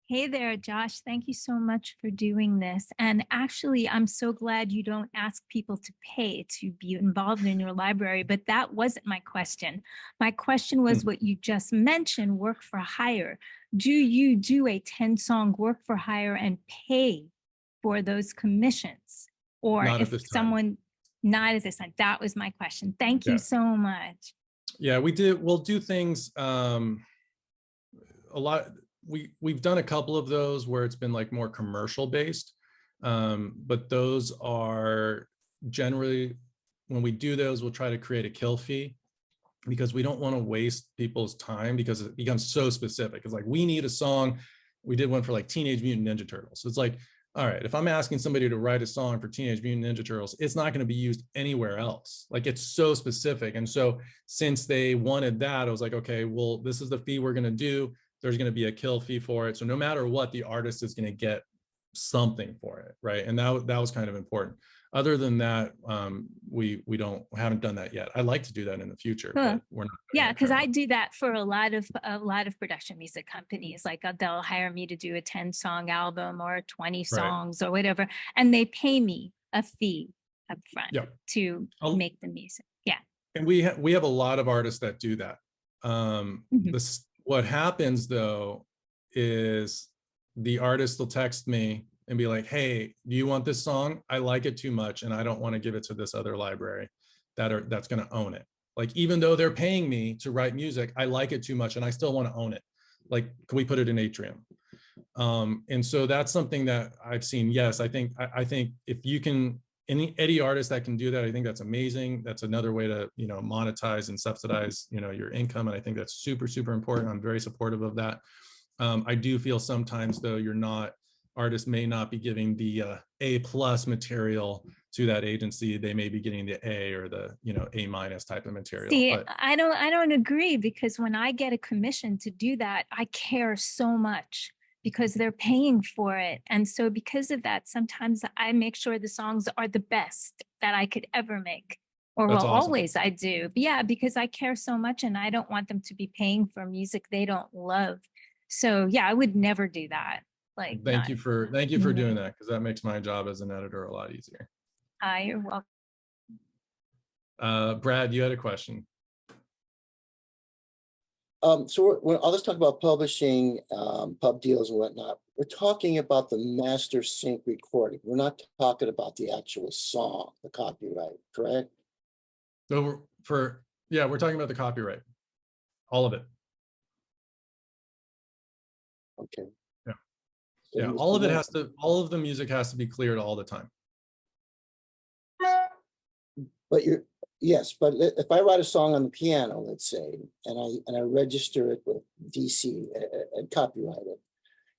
Hey there, Josh. Thank you so much for doing this. And actually, I'm so glad you don't ask people to pay to be involved in your library, but that wasn't my question. My question was what you just mentioned, work for hire. Do you do a 10-song work for hire and pay for those commissions? Or
Not at
if
this time.
someone, not at this time, that was my question. Thank you so much.
Yeah, we'll do things, a lot. We've done a couple of those where it's been like more commercial based, but those are generally, when we do those, we'll try to create a kill fee because we don't want to waste people's time because it becomes so specific. It's like, we need a song. We did one for like Teenage Mutant Ninja Turtles. So it's like, all right, if I'm asking somebody to write a song for Teenage Mutant Ninja Turtles, it's not going to be used anywhere else. Like, it's so specific. And so since they wanted that, I was like, okay, well, this is the fee we're going to do. There's going to be a kill fee for it. So no matter what, the artist is going to get something for it, right? And that was kind of important. Other than that, we haven't done that yet. I'd like to do that in the future, but we're not.
Yeah, because I do that for a lot of production music companies. Like they'll hire me to do a 10-song album or 20 songs or whatever, and they pay me a fee up front to make the music. Yeah.
And we have a lot of artists that do that. What happens though is the artist will text me and be like, hey, do you want this song? I like it too much and I don't want to give it to this other library that's going to own it. Like, even though they're paying me to write music, I like it too much and I still want to own it. Like, can we put it in Atrium? And so that's something that I've seen. Yes, I think if you can, any artist that can do that, I think that's amazing. That's another way to, monetize and subsidize, your income. And I think that's super, super important. I'm very supportive of that. I do feel sometimes though, artists may not be giving the A+ material to that agency. They may be getting the A or the, A- type of material.
See, I don't agree, because when I get a commission to do that, I care so much because they're paying for it. And so because of that, sometimes I make sure the songs are the best that I could ever make. Or well, always I do. But yeah, because I care so much and I don't want them to be paying for music they don't love. So yeah, I would never do that. Like,
thank you for doing that, because that makes my job as an editor a lot easier.
You're welcome.
Brad, you had a question.
So let's talk about publishing, pub deals and whatnot. We're talking about the master sync recording. We're not talking about the actual song, the copyright, correct?
So we're talking about the copyright, all of it.
Okay.
Yeah, all of the music has to be cleared all the time.
But but if I write a song on the piano, let's say, and I register it with DC and copyright it,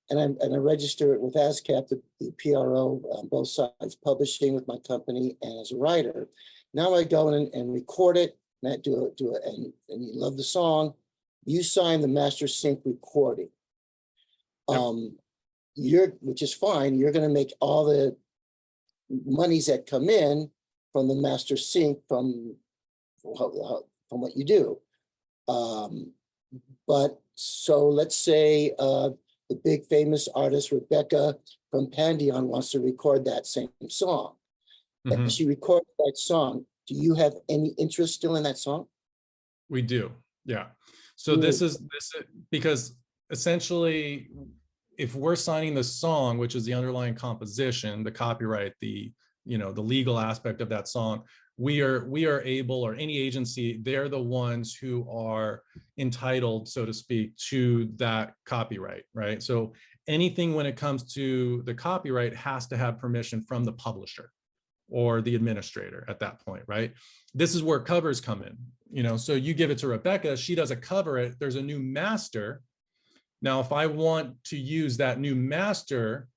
and I register it with ASCAP, the PRO, on both sides, publishing with my company and as a writer. Now I go in and record it, and I do it, and you love the song, you sign the master sync recording. Which is fine. You're going to make all the monies that come in from the master sync from what you do. But so let's say the big famous artist Rebecca from Pandion wants to record that same song. And she records that song. Do you have any interest still in that song?
We do. Yeah. So this is because essentially, if we're signing the song, which is the underlying composition, the copyright, the legal aspect of that song, we are able, or any agency, they're the ones who are entitled, so to speak, to that copyright, right? So anything when it comes to the copyright has to have permission from the publisher. or the administrator at that point, right? This is where covers come in, you know, so you give it to Rebecca, she does a cover, it, there's a new master. Now, if I want to use that new master,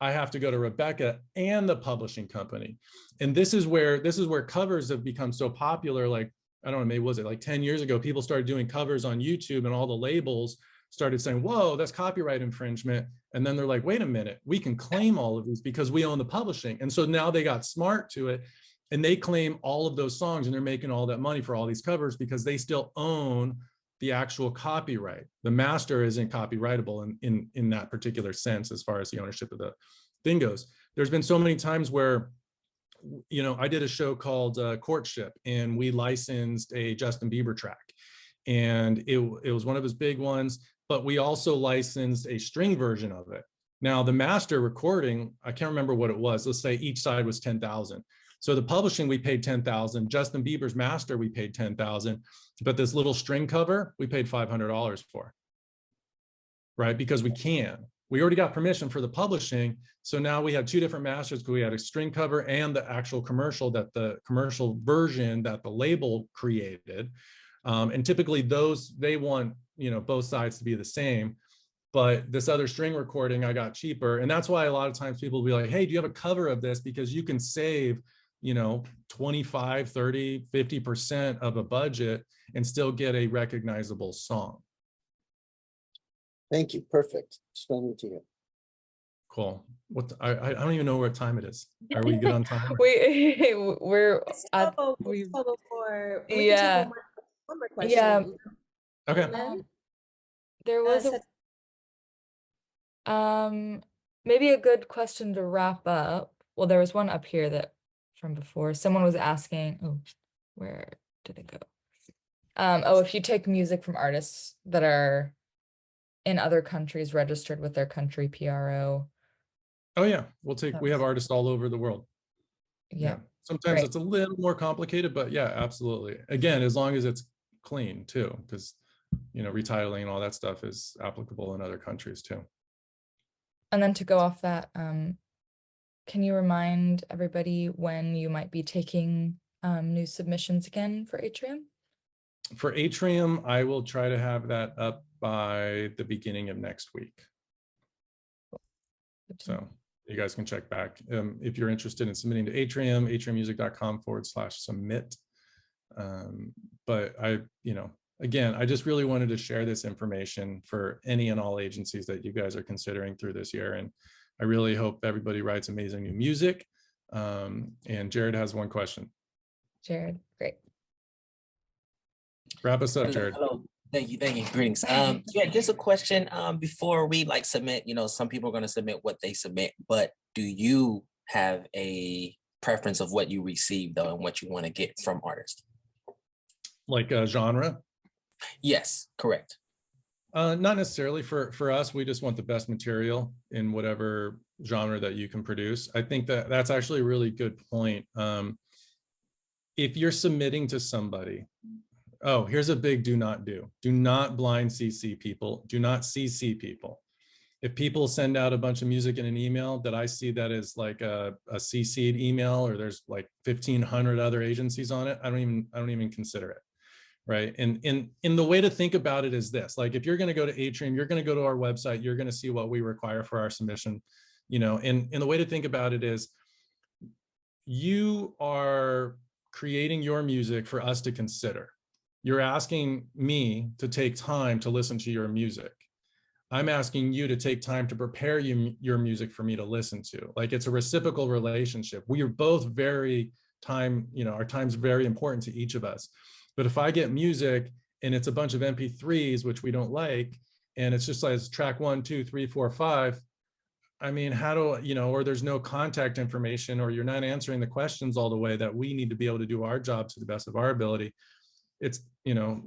I have to go to Rebecca and the publishing company. And this is where covers have become so popular. Like, I don't know, maybe was it like 10 years ago, people started doing covers on YouTube and all the labels started saying, whoa, that's copyright infringement. And then they're like, wait a minute, we can claim all of these because we own the publishing. And so now they got smart to it and they claim all of those songs and they're making all that money for all these covers because they still own the actual copyright. The master isn't copyrightable in that particular sense as far as the ownership of the thing goes. There's been so many times where, you know, I did a show called Courtship and we licensed a Justin Bieber track and it was one of his big ones, but we also licensed a string version of it. Now the master recording, I can't remember what it was. Let's say each side was 10,000. So the publishing, we paid 10,000. Justin Bieber's master, we paid 10,000. But this little string cover, we paid $500 for, right? Because we can. We already got permission for the publishing. So now we have two different masters because we had a string cover and the actual commercial version that the label created. And typically those, they want, you know, both sides to be the same. But this other string recording, I got cheaper. And that's why a lot of times people will be like, hey, do you have a cover of this? Because you can save, you know, 25, 30, 50% of a budget and still get a recognizable song.
Thank you. Perfect. Splendid to you.
Cool. I don't even know what time it is. Are we good on time?
We're
It's
at,
12:04.
we,
We can take
yeah,
one more question.
yeah.
Okay.
And then,
There was maybe a good question to wrap up. Well, there was one up here that from before. Someone was asking, oh, where did it go? Oh, if you take music from artists that are in other countries registered with their country PRO.
Oh yeah, we have artists all over the world.
Yeah.
Sometimes
Great.
it's a little more complicated, but yeah, absolutely. Again, as long as it's clean too, because, you know, retitling and all that stuff is applicable in other countries too.
And then to go off that, can you remind everybody when you might be taking new submissions again for Atrium?
For Atrium, I will try to have that up by the beginning of next week. So you guys can check back. If you're interested in submitting to Atrium, atriummusic.com/submit. But you know, again, I just really wanted to share this information for any and all agencies that you guys are considering through this year. And I really hope everybody writes amazing new music. And Jared has one question.
Jared, great.
Wrap us up, Jared.
Hello. Thank you. Greetings. Yeah, just a question. Before we like submit, you know, some people are going to submit what they submit, but do you have a preference of what you receive though, and what you want to get from artists?
Like a genre?
Yes, correct.
Not necessarily. For us, we just want the best material in whatever genre that you can produce. I think that that's actually a really good point. If you're submitting to somebody, oh, here's a big do not do. Do not blind CC people. Do not CC people. If people send out a bunch of music in an email that I see that is like a CC'd email, or there's like 1,500 other agencies on it, I don't even consider it. Right. And in the way to think about it is this: like, if you're going to go to Atrium, you're going to go to our website, you're going to see what we require for our submission, you know, and the way to think about it is you are creating your music for us to consider. You're asking me to take time to listen to your music. I'm asking you to take time to prepare your music for me to listen to. Like, it's a reciprocal relationship. We are both very our time's very important to each of us. But if I get music and it's a bunch of MP3s, which we don't like, and it's just like track 1, 2, 3, 4, 5, I mean, how do, you know, or there's no contact information, or you're not answering the questions all the way that we need to be able to do our job to the best of our ability. It's, you know,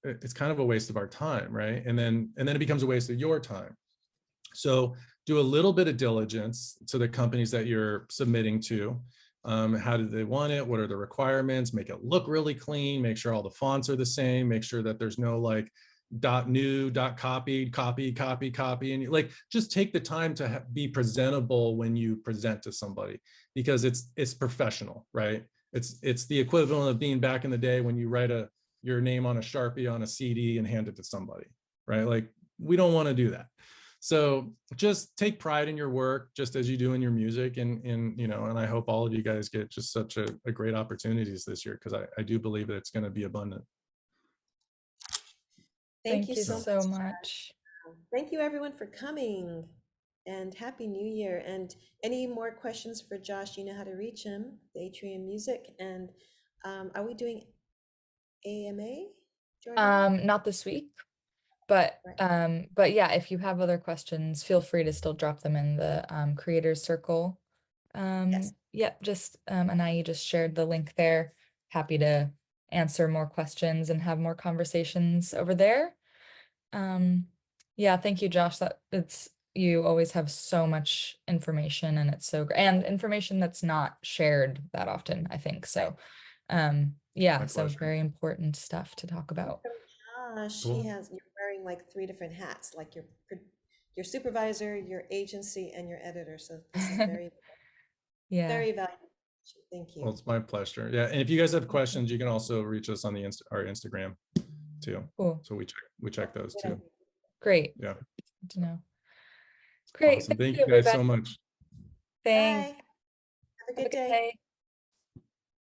it's kind of a waste of our time, right? And then it becomes a waste of your time. So do a little bit of diligence to the companies that you're submitting to. How do they want it? What are the requirements? Make it look really clean. Make sure all the fonts are the same. Make sure that there's no, like, .new, .copied, copy, and like just take the time to be presentable when you present to somebody, because it's professional, right? It's the equivalent of being back in the day when you write your name on a Sharpie on a CD and hand it to somebody, right? Like we don't want to do that. So just take pride in your work, just as you do in your music, and you know, and I hope all of you guys get just such a great opportunities this year, because I do believe that it's going to be abundant.
Thank you
so much.
Thank you everyone for coming, and Happy New Year. And any more questions for Josh, you know how to reach him, the Atrium Music. And are we doing AMA, Jordan?
Not this week, but
Right.
yeah, if you have other questions, feel free to still drop them in the creators circle.
Yes.
Yep, just Anai just shared the link there. Happy to answer more questions and have more conversations over there. Yeah, thank you, Josh. You always have so much information, and it's so great, and information that's not shared that often, I think. So yeah, so very important stuff to talk about.
Josh,
Cool.
you're wearing like 3 different hats, like your supervisor, your agency, and your editor. So this is very,
Yeah.
very valuable. Thank you.
Well, it's my pleasure. Yeah, and if you guys have questions, you can also reach us on our Instagram too.
Cool.
So we check those too.
Great.
Yeah.
Good to know. Great.
Awesome. Thank you guys so much.
Thanks.
Bye. Have a good day.